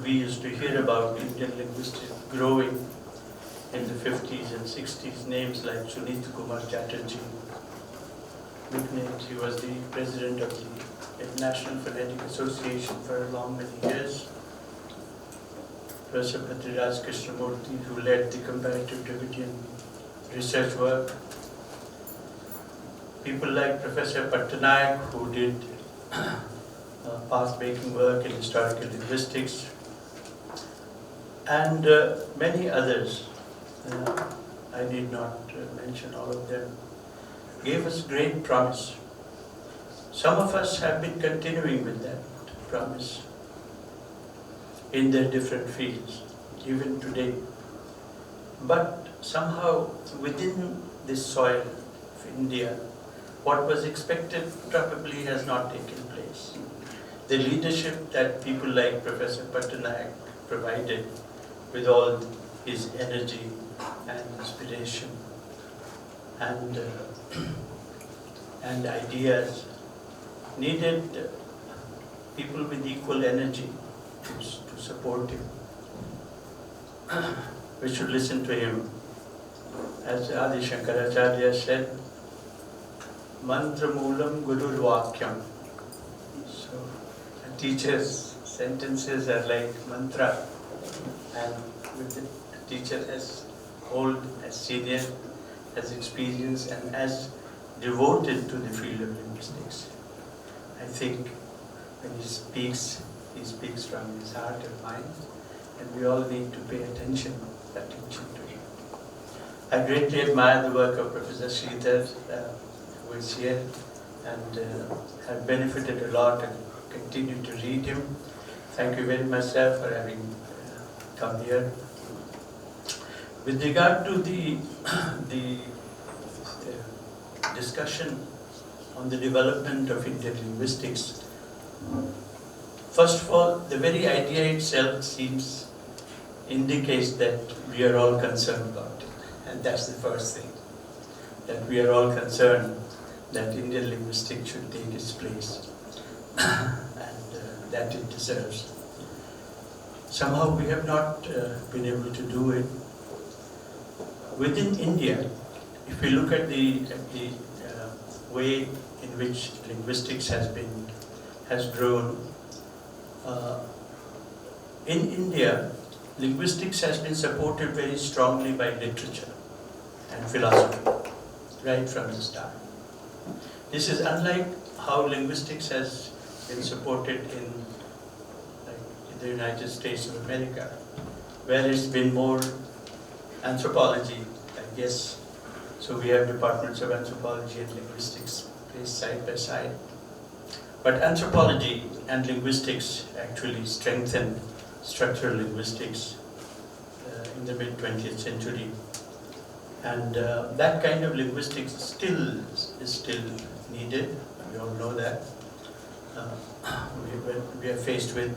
we used to hear about Indian linguistics growing in the 50s and 60s, names like Sunita Kumar Chatterjee, nicknames. He was the president of the International Phonetic Association for many years. Professor Bhadraraj Krishnamurthy, who led the comparative Dravidian research work. People like Professor Patnaik, who did path-making work in historical linguistics, and many others. I need not mention all of them, gave us great promise. Some of us have been continuing with that promise in their different fields, even today. But somehow within this soil of India, what was expected probably has not taken place. The leadership that people like Professor Patnaik provided with all his energy and inspiration and ideas needed people with equal energy to support him. We should listen to him. As Adi Shankaracharya said, mantra moolam gurur vakyam. So a teacher's sentences are like mantra, and with the teacher as old, as senior, as experienced and as devoted to the field of linguistics. I think when he speaks from his heart and mind, and we all need to pay attention to him. I greatly admire the work of Professor Sridhar, who is here, and have benefited a lot and continue to read him. Thank you very much, sir, for having come here. With regard to the discussion on the development of Indian linguistics, first of all, the very idea itself indicates that we are all concerned about it. And that's the first thing, that we are all concerned that Indian linguistics should take its place and that it deserves. Somehow we have not been able to do it. Within India, if we look at the way in which linguistics has grown, in India, linguistics has been supported very strongly by literature and philosophy, right from the start. This is unlike how linguistics has been supported in the United States of America, where it's been more anthropology, I guess. So we have departments of anthropology and linguistics placed side by side. But anthropology and linguistics actually strengthened structural linguistics in the mid-20th century. And that kind of linguistics is still needed. We all know that. We are faced with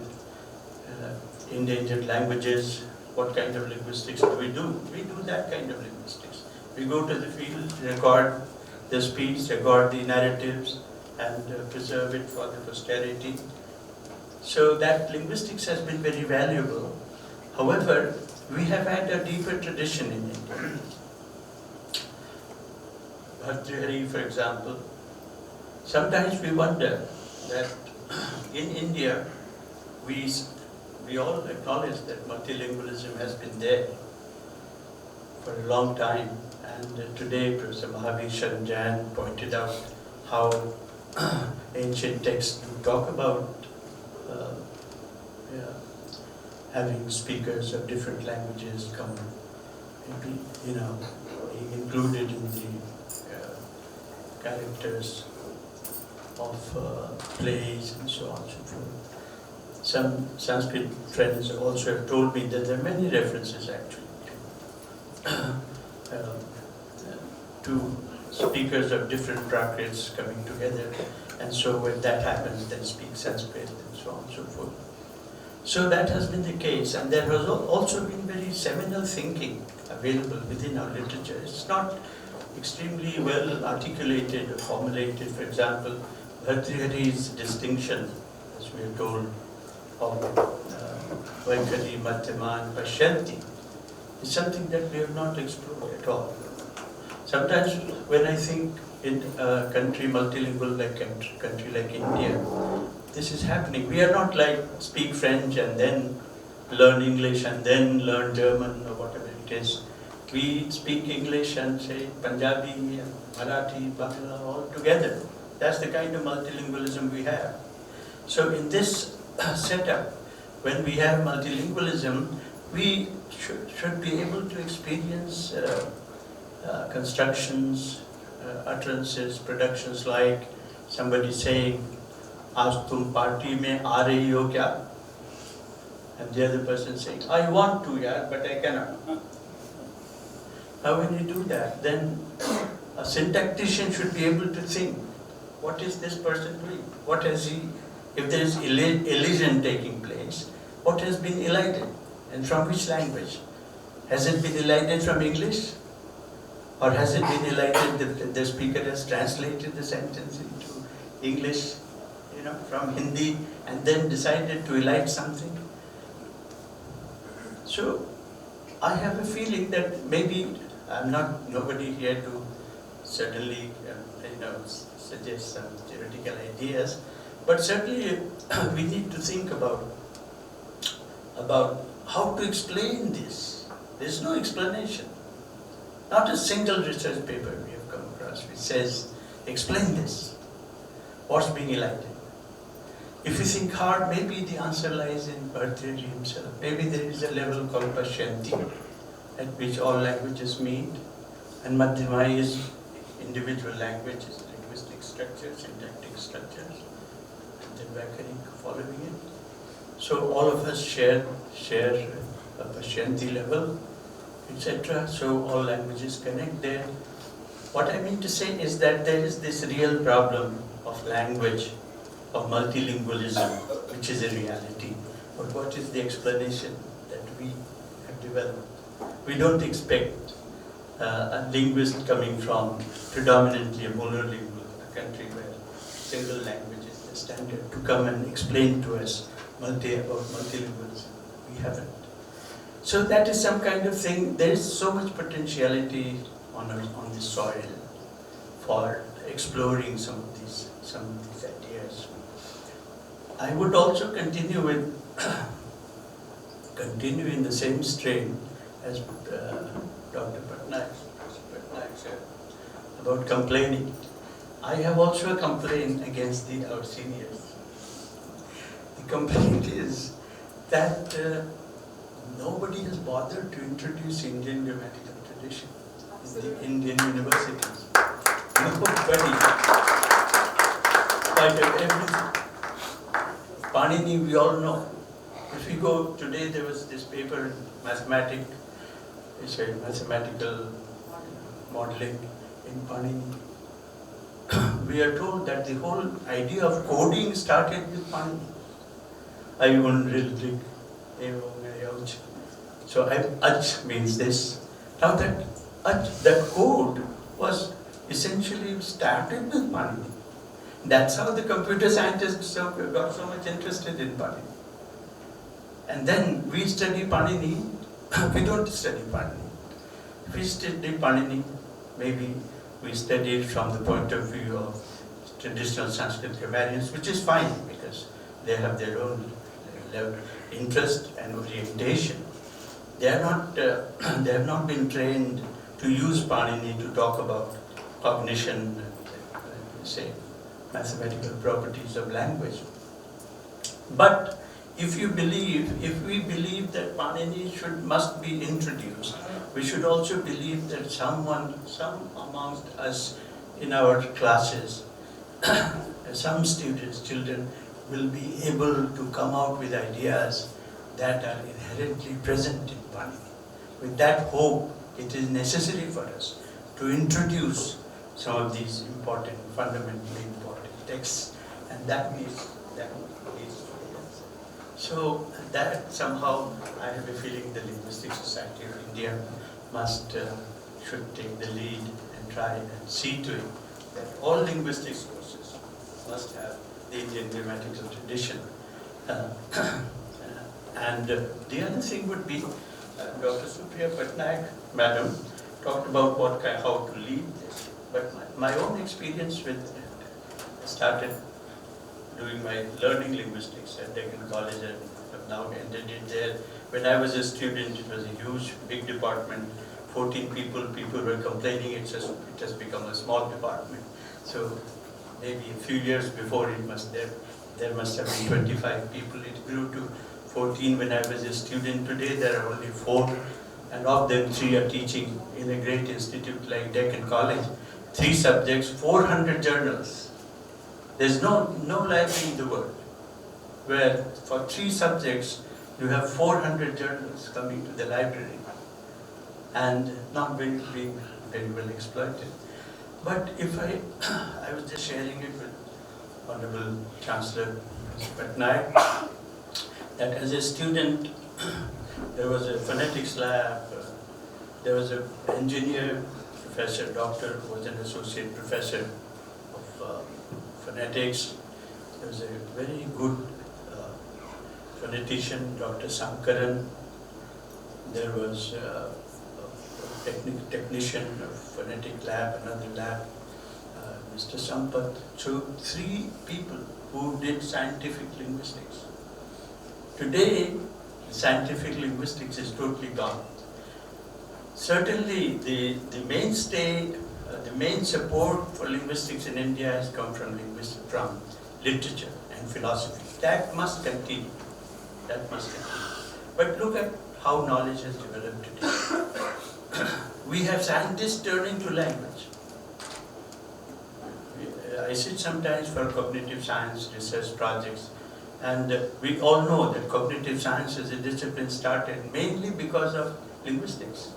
endangered languages. What kind of linguistics do? We do that kind of linguistics. We go to the field, record the speech, record the narratives, and preserve it for the posterity. So that linguistics has been very valuable. However, we have had a deeper tradition in India. Bhartrihari, for example, sometimes we wonder that in India, we all acknowledge that multilingualism has been there for a long time. And today, Professor Mahavir Sharan Jain pointed out how ancient texts do talk about having speakers of different languages come, being included in the characters of plays and so on and so forth. Some Sanskrit friends also have told me that there are many references actually to speakers of different Prakrits coming together, and so when that happens, then speak Sanskrit and so on and so forth. So that has been the case, and there has also been very seminal thinking available within our literature. It's not extremely well articulated or formulated. For example, Bhartrihari's distinction, as we are told, of Vaikari, Madhyaman, Pashyanti, is something that we have not explored at all. Sometimes when I think in a country, multilingual country like India, this is happening. We are not like speak French and then learn English and then learn German or whatever it is. We speak English and say Punjabi and Marathi, Bangla all together. That's the kind of multilingualism we have. So in this setup, when we have multilingualism, we should be able to experience constructions, utterances, productions like somebody saying, "Aaj tum party mein aa rahi ho kya?" And the other person saying, "I want to, yaar, but I cannot." Now when you do that, then a syntactician should be able to think, what is this person doing? What has he, if there is elision taking place, what has been elided? And from which language? Has it been elided from English? Or has it been elided that the speaker has translated the sentence into English, from Hindi, and then decided to elide something? So I have a feeling that maybe I'm nobody here to certainly suggest some theoretical ideas, but certainly we need to think about how to explain this. There is no explanation. Not a single research paper we have come across which says, explain this. What's being elided? If you think hard, maybe the answer lies in Bharatiya himself. Maybe there is a level called Pashyanti, at which all languages meet, and Madhyama is individual languages, linguistic structures, syntactic structures, and then Vyakhanik following it. So all of us share a Pashyanti level, etc. So all languages connect there. What I mean to say is that there is this real problem of language, of multilingualism, which is a reality. But what is the explanation that we have developed? We don't expect a linguist coming from predominantly a monolingual, a country where single language is the standard, to come and explain to us about multilingualism. We haven't. So that is some kind of thing. There is so much potentiality on the soil for exploring some of these ideas. I would also continue in the same strain as Dr. Patnaik said about complaining. I have also a complaint against our seniors. The complaint is that nobody has bothered to introduce Indian grammatical tradition in the Indian universities. Nobody. Like everything. Panini, we all know. If we go today, there was this paper in mathematical modeling in Panini. We are told that the whole idea of coding started with Panini. I won't really so Ach means this. Now that code was essentially started with Panini. That's how the computer scientists got so much interested in Panini. And then we study Panini, we don't study Panini. If we study Panini, maybe we study it from the point of view of traditional Sanskrit grammarians, which is fine because they have their own interest and orientation. They have not been trained to use Panini to talk about cognition and say mathematical properties of language. But if we believe that Panini must be introduced, we should also believe that some amongst us in our classes, some children will be able to come out with ideas that are inherently present in Panini. With that hope, it is necessary for us to introduce some of these important, fundamentally important texts, and that means. So that somehow I have a feeling the Linguistic Society of India should take the lead and try and see to it that all linguistics courses must have the Indian grammatical tradition. And the other thing would be, Dr. Supriya Patnaik, Madam, talked about how to lead this. But my own experience I started doing my learning linguistics at Deccan College and have now ended it there. When I was a student, it was a huge, big department, 14 people were complaining it has become a small department. So maybe a few years before there must have been 25 people. It grew to 14 when I was a student. Today there are only 4, and of them 3 are teaching in a great institute like Deccan College. 3 subjects, 400 journals. There's no library in the world where for 3 subjects you have 400 journals coming to the library and not being very well exploited. But if I was just sharing it with Honorable Chancellor Patnaik, that as a student there was a phonetics lab, there was an engineer professor, doctor who was an associate professor of phonetics. There was a very good phonetician, Dr. Sankaran. There was a technician of phonetic lab, another lab, Mr. Sampath. So 3 people who did scientific linguistics. Today, scientific linguistics is totally gone. Certainly, the mainstay, the main support for linguistics in India has come from literature and philosophy. That must continue. That must continue. But look at how knowledge has developed today. We have scientists turning to language. I sit sometimes for cognitive science research projects, and we all know that cognitive science as a discipline started mainly because of linguistics.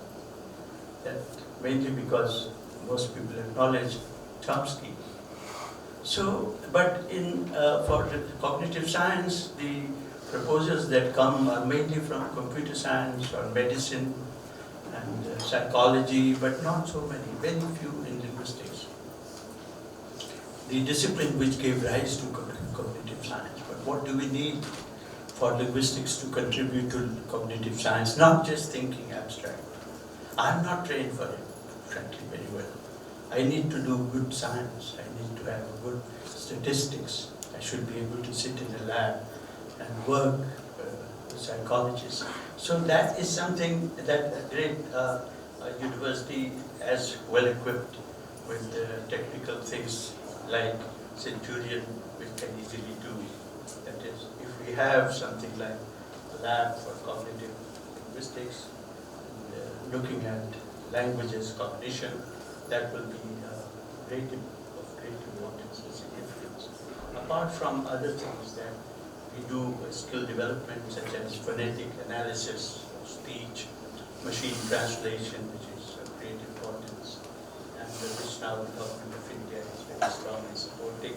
That mainly because most people acknowledge Chomsky. So, but for the cognitive science, the proposals that come are mainly from computer science or medicine and psychology, but not so many, very few in linguistics. The discipline which gave rise to cognitive science. But what do we need for linguistics to contribute to cognitive science? Not just thinking abstract. I'm not trained for it, frankly, very well. I need to do good science. I need to have good statistics. I should be able to sit in a lab and work with psychologists. So that is something that a great university as well equipped with technical things like Centurion, which can easily do. That is, if we have something like a lab for cognitive linguistics, and, looking at languages, cognition, that will be of great importance and significance. Apart from other things that we do skill development, such as phonetic analysis, speech, machine translation, which is of great importance, and which now the government of India is very strongly supporting.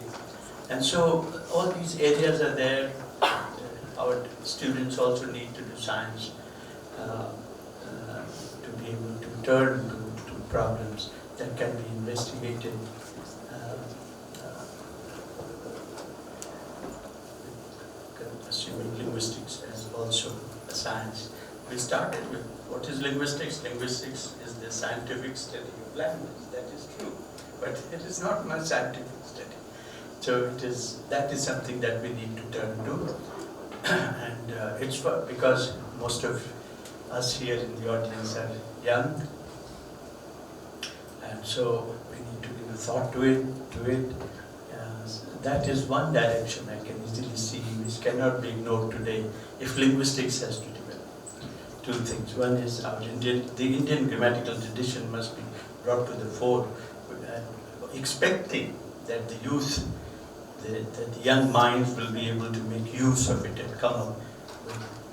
And so all these areas are there. Our students also need to do science to be able to turn to problems that can be investigated. Assuming linguistics as also a science. We started with what is linguistics? Linguistics is the scientific study of language. That is true, but it is not much scientific study. So that is something that we need to turn to, and it's because most of us here in the audience are young, and so we need to give a thought to it. That is one direction I can easily see, which cannot be ignored today if linguistics has to develop. Two things. One is the Indian grammatical tradition must be brought to the fore, expecting that the youth, that the young minds will be able to make use of it and come up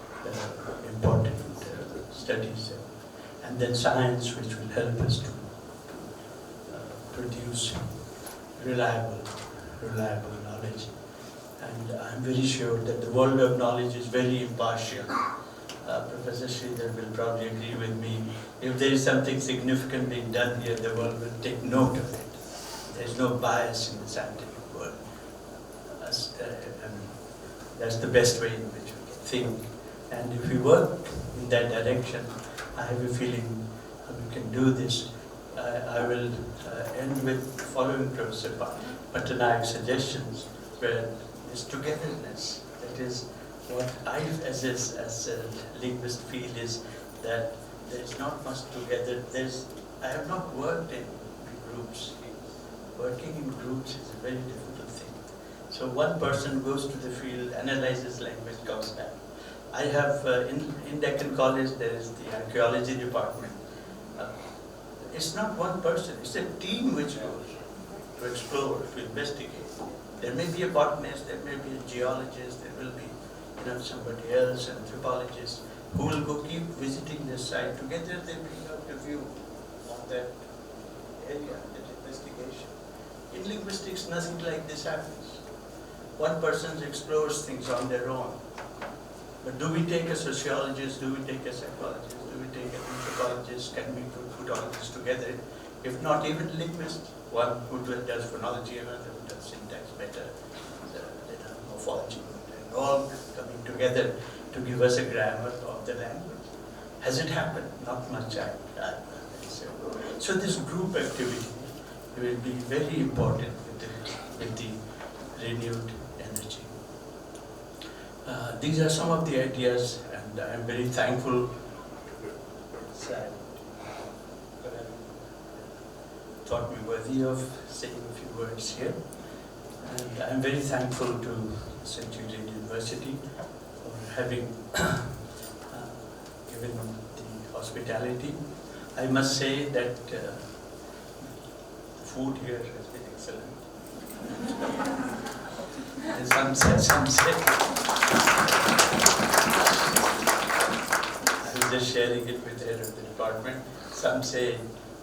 with important studies. And then science, which will help us to produce reliable knowledge. And I'm very sure that the world of knowledge is very impartial. Professor Sridhar will probably agree with me. If there is something significant being done here, the world will take note of it. There is no bias in the scientific world. That's the best way in which we can think. And if we work in that direction, I have a feeling we can do this. I will end with following Professor Pattanayak's suggestions, where this togetherness, that is what I as a linguist feel is that there is not much together. I have not worked in groups. Working in groups is a very difficult thing. So one person goes to the field, analyzes language, comes back. I have in Deccan College there is the archaeology department. It's not one person, it's a team which goes to explore, to investigate. There may be a botanist, there may be a geologist, there will be somebody else, an anthropologist, who will go keep visiting this site. Together they bring out a view of that area, that investigation. In linguistics, nothing like this happens. One person explores things on their own. But do we take a sociologist, do we take a psychologist, do we take an anthropologist, can we put all this together? If not even linguists, one who does phonology, another who does syntax better, morphology, and all coming together to give us a grammar of the language. Has it happened? Not much. So this group activity will be very important with the renewed energy. These are some of the ideas, and I am very thankful. Sad. thought me worthy of saying a few words here. And I'm very thankful to St. Julian University for having given the hospitality. I must say that food here has been excellent. And some say. I was just sharing it with the head of the department. Some say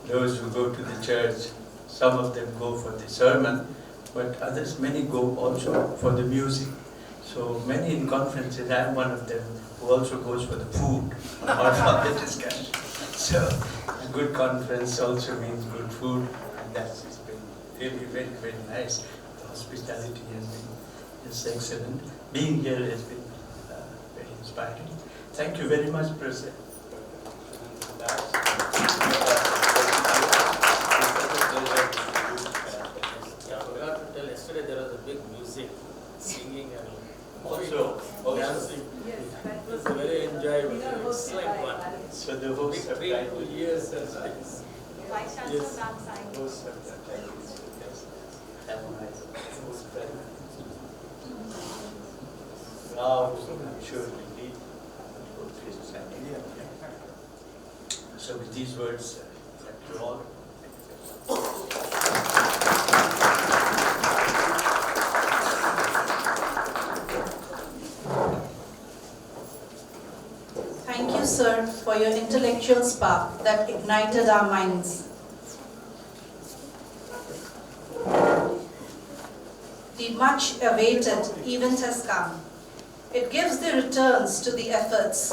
those who go to the church, some of them go for the sermon, but others, many go also for the music. So many in conferences, I'm one of them who also goes for the food or for the discussion. So a good conference also means good food, and that's been really very, very nice. The hospitality has been just excellent. Being here has been very inspiring. Thank you very much, President. Yesterday there was a big music, singing and Also dancing. Yes, that was Very enjoyable, excellent one. so the host of Big 3 years and Vice Chancellor Yes. Bangsang. host of the now I'm sure we need so with these words, thank you all. Thank you, sir, for your intellectual spark that ignited our minds. The much-awaited event has come. It gives the returns to the efforts,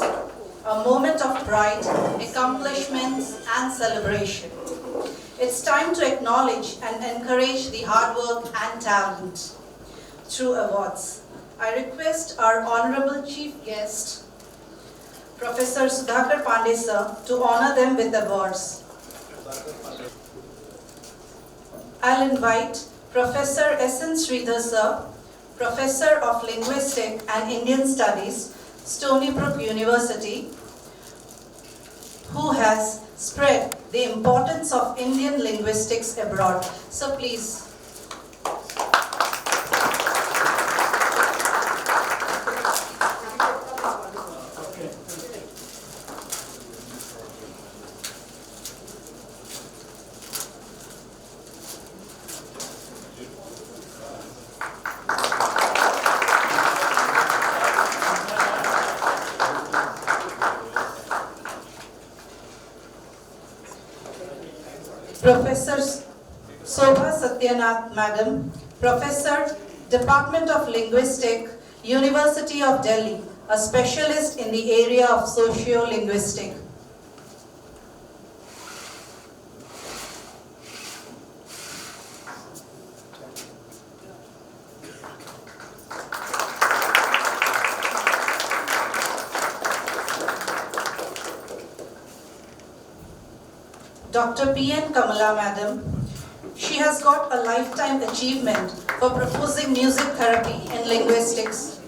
a moment of pride, accomplishments, and celebration. It's time to acknowledge and encourage the hard work and talent through awards. I request our Honorable Chief Guest, Professor Sudhakar Pandey sir, to honor them with awards. I'll invite Professor S.N. Sridhar sir, Professor of Linguistic and Indian Studies, Stony Brook University, who has spread the importance of Indian linguistics abroad. So please. Professor Sobha Satyanath, Madam, Professor, Department of Linguistic, University of Delhi, a specialist in the area of socio-linguistic. Dr. P.N. Kamala, Madam. She has got a lifetime achievement for proposing music therapy in linguistics.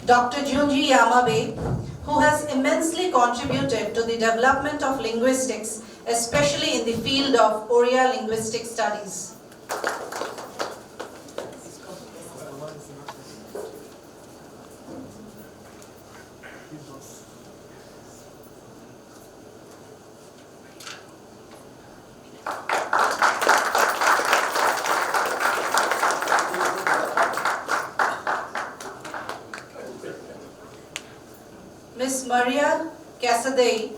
Dr. Junji Yamabe, who has immensely contributed to the development of linguistics, especially in the field of Oriya linguistic studies. Ms. Maria Casadei,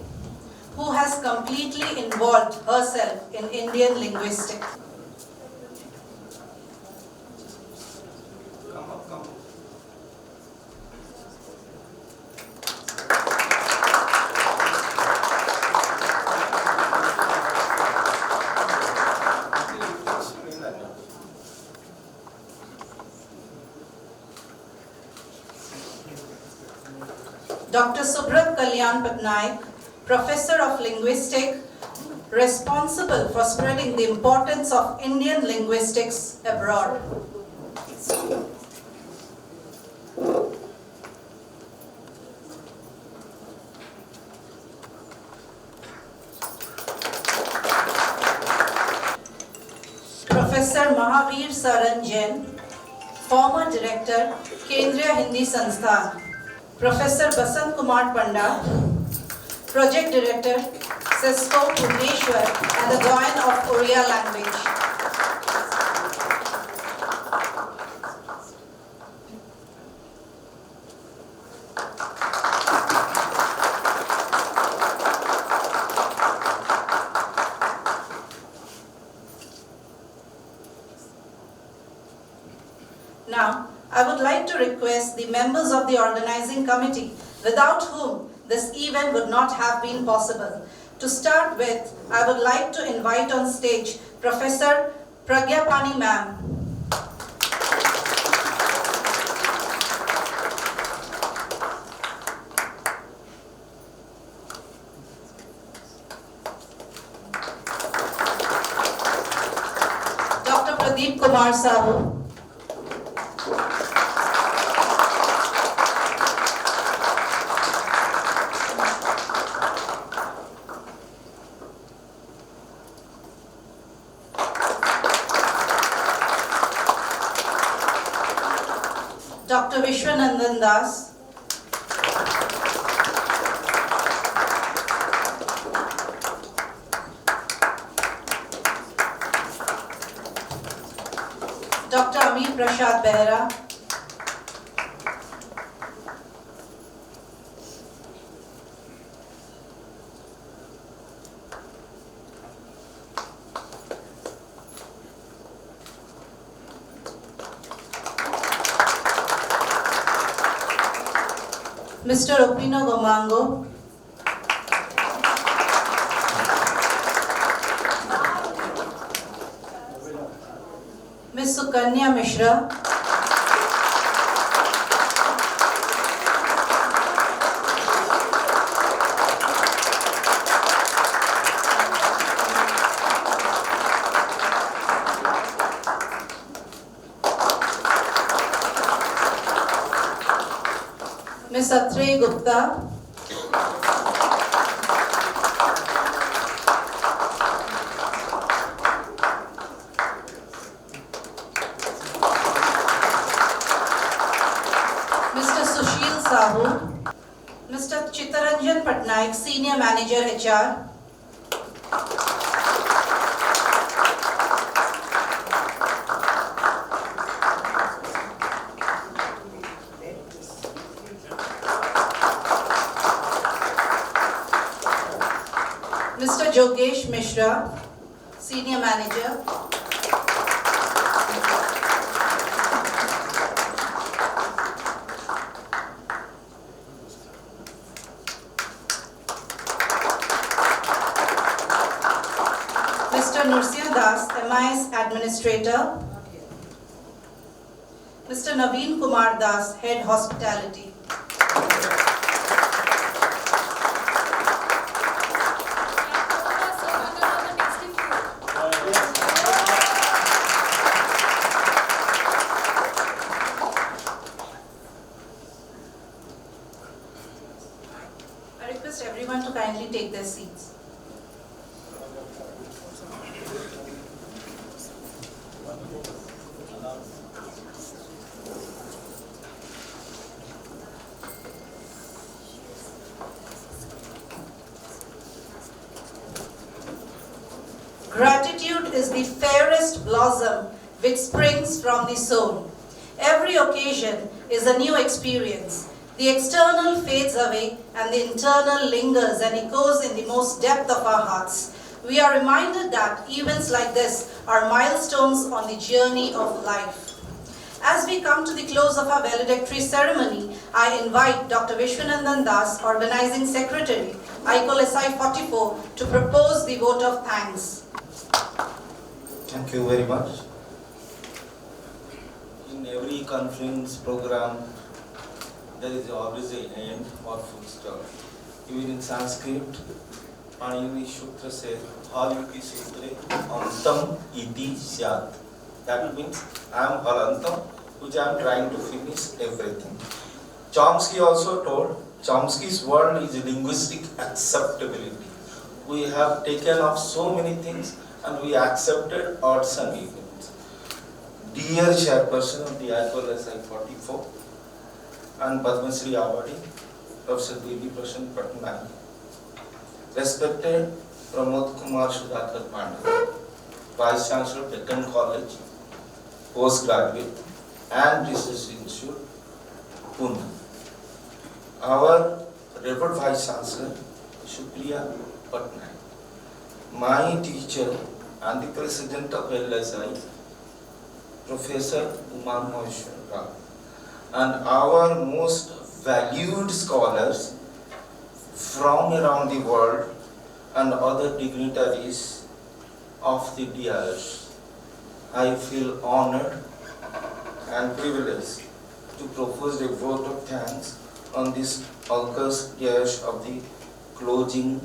who has completely involved herself in Indian linguistics. Dr. Subrat Kalyan Patnaik, Professor of Linguistic, responsible for spreading the importance of Indian linguistics abroad. Professor Mahavir Saran Jain, former Director, Kendriya Hindi Sansthan. Professor Basant Kumar Panda, Project Director, Cisco Bhubaneswar and the Doyen of Oriya Language. Now, I would like to request the members of the organizing committee, without whom this event would not have been possible. To start with, I would like to invite on stage Professor Pragya Pani ma'am. Dr. Pradeep Kumar Sahu. Dr. Vishwanandan Das. Dr. Amir Prashad Behra. Mr. Opino Gomango. Ms. Sukanya Mishra. Ms. Atrey Gupta. Mr. Sushil Sahu. Mr. Chittaranjan Patnaik, Senior Manager HR. Mr. Jogesh Mishra, Senior Manager. Mr. Nursia Das, MIS Administrator. Mr. Naveen Kumar Das, Head Hospitality. I request everyone to kindly take their seats. Gratitude is the fairest blossom which springs from the soul. Every occasion is a new experience. The external fades away and the internal lingers and echoes in the most depth of our hearts. We are reminded that events like this are milestones on the journey of life. As we come to the close of our valedictory ceremony, I invite Dr. Vishwanandan Das, Organizing Secretary, ICOL SI 44, to propose the vote of thanks. Thank you very much. In every conference program, there is always an end or full stop. Even in Sanskrit, Panini Sutra says, Haliti Sutre Antam Iti Syat. That means I am Halantam, which I am trying to finish everything. Chomsky also told, Chomsky's word is linguistic acceptability. We have taken off so many things and we accepted odds and evens. Dear Chairperson of the IQLSI 44 and Padma Shri Awardee, Professor Devi Prashan Patnaik, respected Pramod Kumar Sudhakar Pandey, Vice Chancellor, Deccan College, Postgraduate and Research Institute, Pune. Our Revered Vice Chancellor, Supriya Patnaik, my teacher and the President of LSI, Professor Umar Maheshwar Rao, and our most valued scholars from around the world and other dignitaries of the DRS. I feel honored and privileged to propose a vote of thanks on this August day of the closing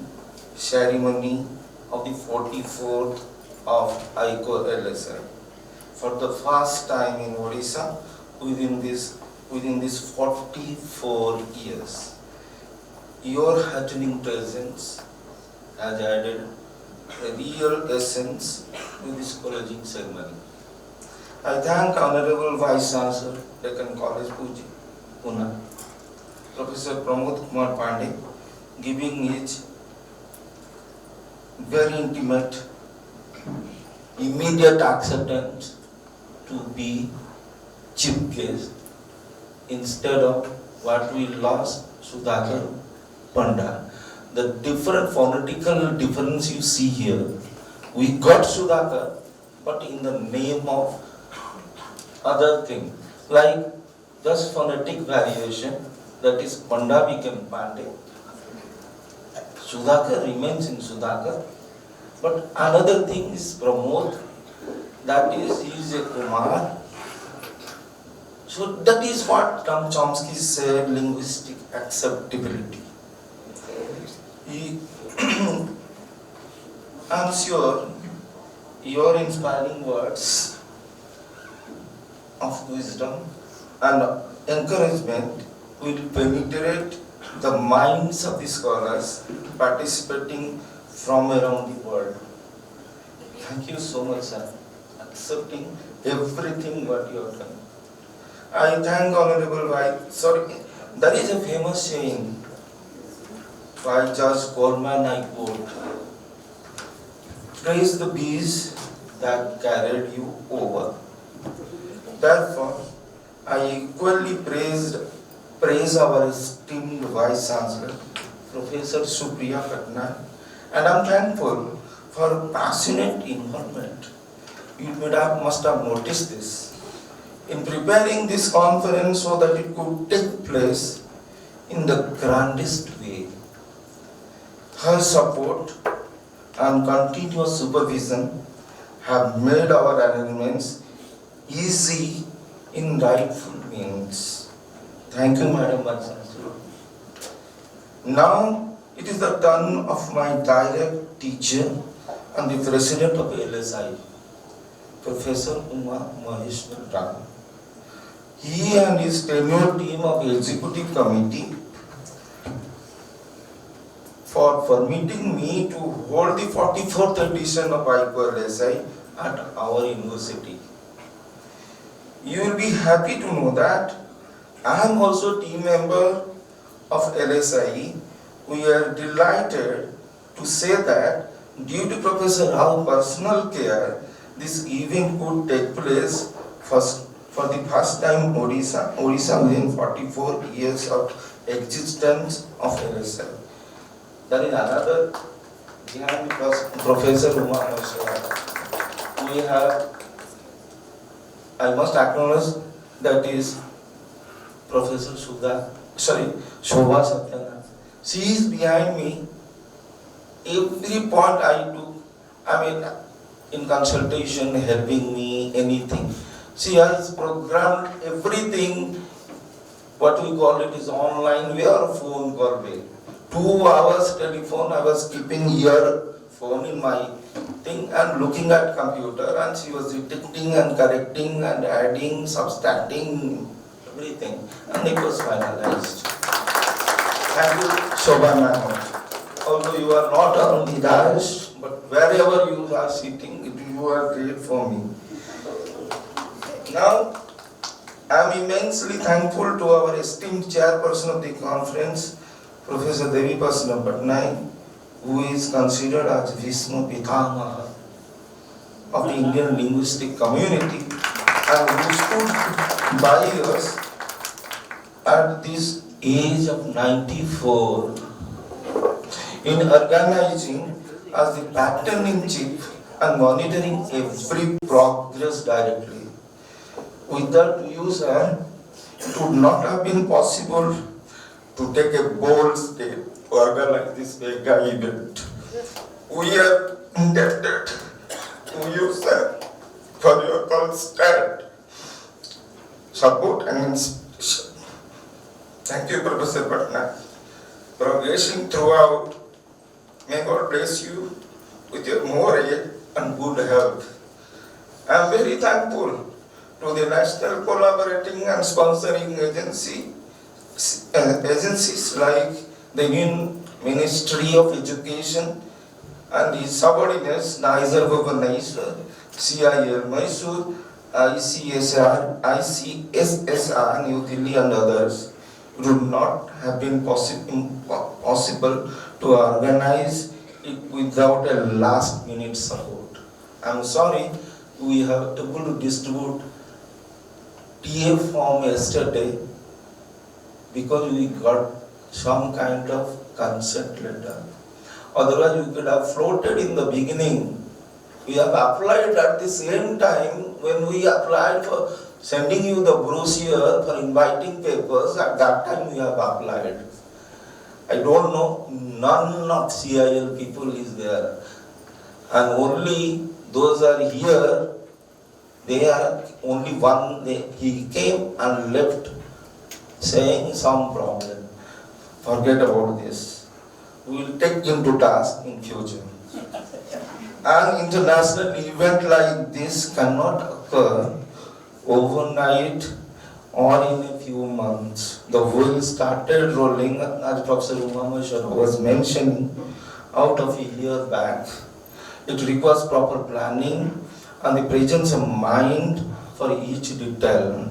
ceremony of the 44th of IQLSI. For the first time in Odisha within this 44 years. Your heartening presence has added a real essence to this closing ceremony. I thank Honorable Vice Chancellor, Deccan College, Pune, Professor Pramod Kumar Pandey, giving his very intimate, immediate acceptance to be chief guest instead of what we lost, Sudhakar Panda. The different phonetical difference you see here, we got Sudhakar, but in the name of other thing, like just phonetic variation, that is Panda became Pandey. Sudhakar remains in Sudhakar, but another thing is Pramod, that is, he is a Kumar. So that is what Chomsky said, linguistic acceptability. I'm sure your inspiring words of wisdom and encouragement will penetrate the minds of the scholars participating from around the world. Thank you so much, sir, accepting everything what you have done. I thank Honorable there is a famous saying by Judge Coleman, I quote, praise the bees that carried you over. Therefore, I equally praise our esteemed Vice Chancellor, Professor Supriya Patnaik, and I am thankful for passionate involvement. You must have noticed this. In preparing this conference so that it could take place in the grandest way. Her support and continuous supervision have made our arrangements easy in rightful means. Thank you, Madam Vice Chancellor. Now it is the turn of my direct teacher and the President of LSI, Professor Umar Maheshwar Rao. He and his tenured team of Executive Committee for permitting me to hold the 44th edition of IQLSI at our university. You will be happy to know that I am also a team member of LSI. We are delighted to say that due to Professor Rao's personal care, this event could take place for the first time Odisha within 44 years of existence of LSI. There is another behind Professor Umar Maheshwar. We have, I must acknowledge, that is Professor Shobha Satyanath. She is behind me. Every point I took, in consultation, helping me, anything. She has programmed everything what we call it is online way or phone call way. 2 hours telephone, I was keeping earphone in my thing and looking at computer, and she was detecting and correcting and adding, subtracting, everything, and it was finalized. Thank you, Shobha ma'am. Although you are not on the dais, but wherever you are sitting, you are great for me. Now, I am immensely thankful to our esteemed chairperson of the conference, Professor Devi Pasna Patnaik, who is considered as Vishnu Pitamaha of the Indian linguistic community, and who stood by us at this age of 94 in organizing as the patron-in-chief and monitoring every progress directly. Without you, sir, it would not have been possible to take a bold step to organize this mega event. We are indebted to you, sir, for your constant support and inspiration. Thank you, Professor Patnaik, progressing throughout. May God bless you with your more age and good health. I am very thankful to the national collaborating and sponsoring agencies like the Union Ministry of Education and the subordinates Nizer Bhubaneswar, CIL Mysore, ICSSR New Delhi and others. It would not have been possible to organize it without a last minute support. I am sorry we have able to distribute TA form yesterday because we got some kind of consent letter. Otherwise we could have floated in the beginning. We have applied at the same time when we applied for sending you the brochure for inviting papers. At that time we have applied. I don't know, none of CIL people is there. And only those are here. They are only one, he came and left saying some problem. Forget about this. We will take him to task in future. An international event like this cannot occur overnight or in a few months. The wheels started rolling, as Professor Umameshwar was mentioning, out of a year back. It requires proper planning and the presence of mind for each detail.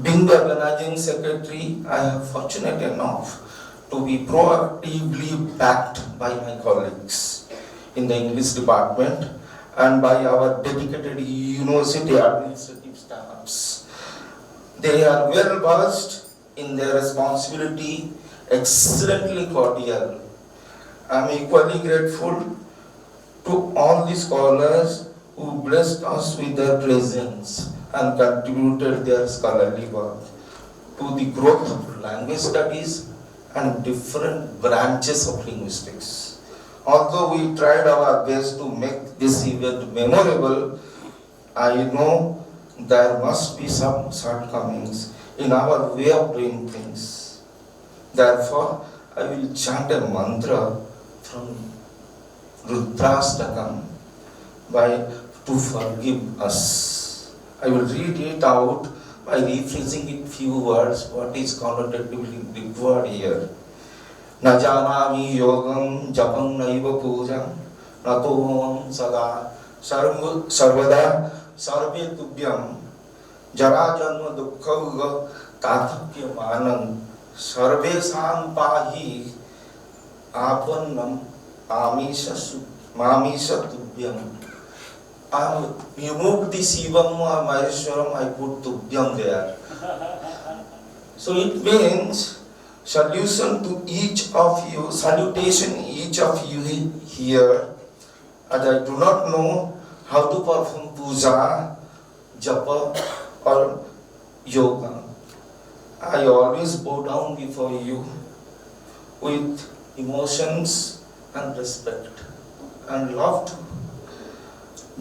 Being the organizing secretary, I am fortunate enough to be proactively backed by my colleagues in the English department and by our dedicated university administrative staffs. They are well versed in their responsibility, excellently cordial. I am equally grateful to all the scholars who blessed us with their presence and contributed their scholarly work to the growth of language studies and different branches of linguistics. Although we tried our best to make this event memorable, I know there must be some shortcomings in our way of doing things. Therefore, I will chant a mantra from Rudrastakam to forgive us. I will read it out by rephrasing it few words, what is connotatively required here. Na janami yogam japam naiva pujam natoham sada sarvada sarve tubhyam jara janma dukkha tatapya manam sarve sampahi apannam Mamisha Tubhyam. You moved the Shivam Maheshwaram, I put Tubhyam there. So it means salutation to each of you, salutation each of you here. As I do not know how to perform puja, japa or yoga, I always bow down before you with emotions and respect and love too.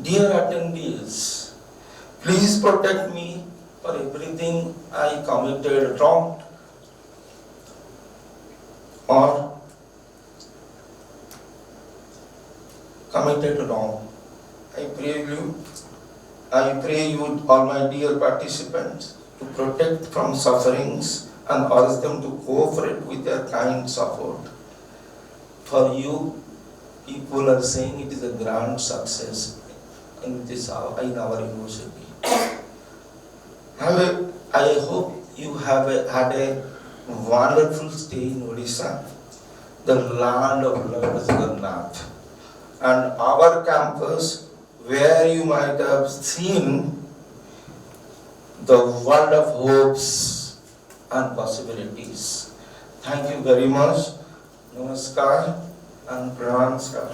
Dear attendees, please protect me for everything I committed wrong or committed wrong. I pray you, all my dear participants, to protect from sufferings and urge them to cooperate with their kind support. For you, people are saying it is a grand success in our university. I hope you have had a wonderful stay in Odisha, the land of Lord Jagannath, and our campus, where you might have seen the world of hopes and possibilities. Thank you very much. Namaskar and Pranamskar.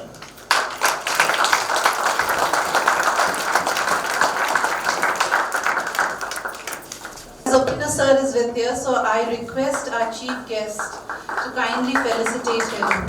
Zopina sir is with here, so I request our chief guest to kindly felicitate him.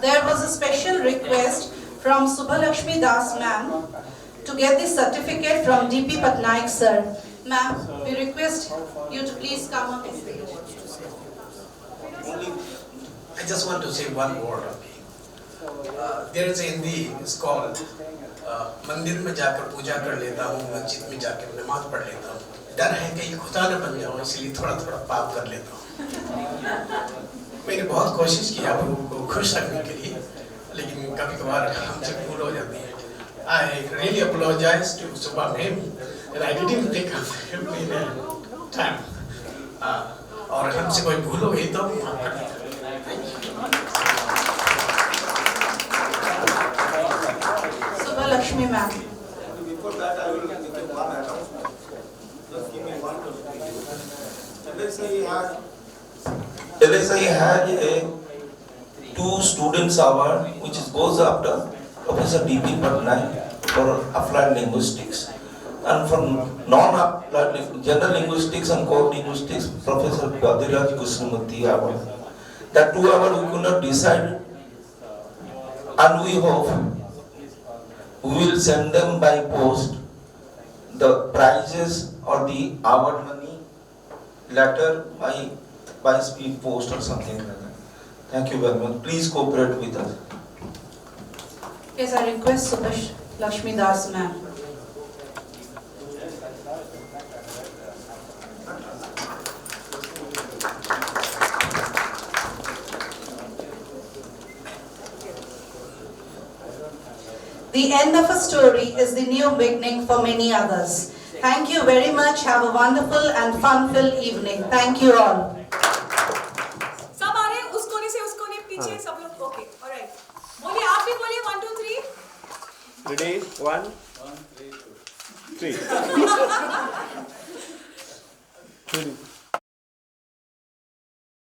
There was a special request from Subhalakshmi Das ma'am to get the certificate from DP Patnaik sir. Ma'am, we request you to please come up and say a word. I just want to say one word. There is a Hindi, it's called मंदिर में जाकर पूजा कर लेता हूँ, मस्जिद में जाकर नमाज पढ़ लेता हूँ. डर है कि खुदा न बन जाऊँ, इसलिए थोड़ा थोड़ा पाप कर लेता हूँ. मैंने बहुत कोशिश की आप लोगों को खुश रखने के लिए, लेकिन कभी कभार हमसे भूल हो जाती है. I really apologize to Subha ma'am that I didn't pick up in time. और हमसे कोई भूल हो गई तो Subhalakshmi ma'am. Before that, I will give one announcement. Just give me one LSI had a 2 students award which goes after Professor D.P. Patnaik for applied linguistics, and for non-applied general linguistics and core linguistics Professor Badiraj Kusumati award. That 2 awards we could not decide, and we hope we will send them by post the prizes or the award money letter by speed post or something like that. Thank you very much. Please cooperate with us. Yes, I request Subhalakshmi Das ma'am. The end of a story is the new beginning for many others. Thank you very much. Have a wonderful and fun-filled evening. Thank you all. सब आ रहे हैं उस कोने से उस कोने पीछे सब लोग ओके ऑलराइट बोलिए आप भी बोलिए 1 2 3 Ready? 1, 2, 3.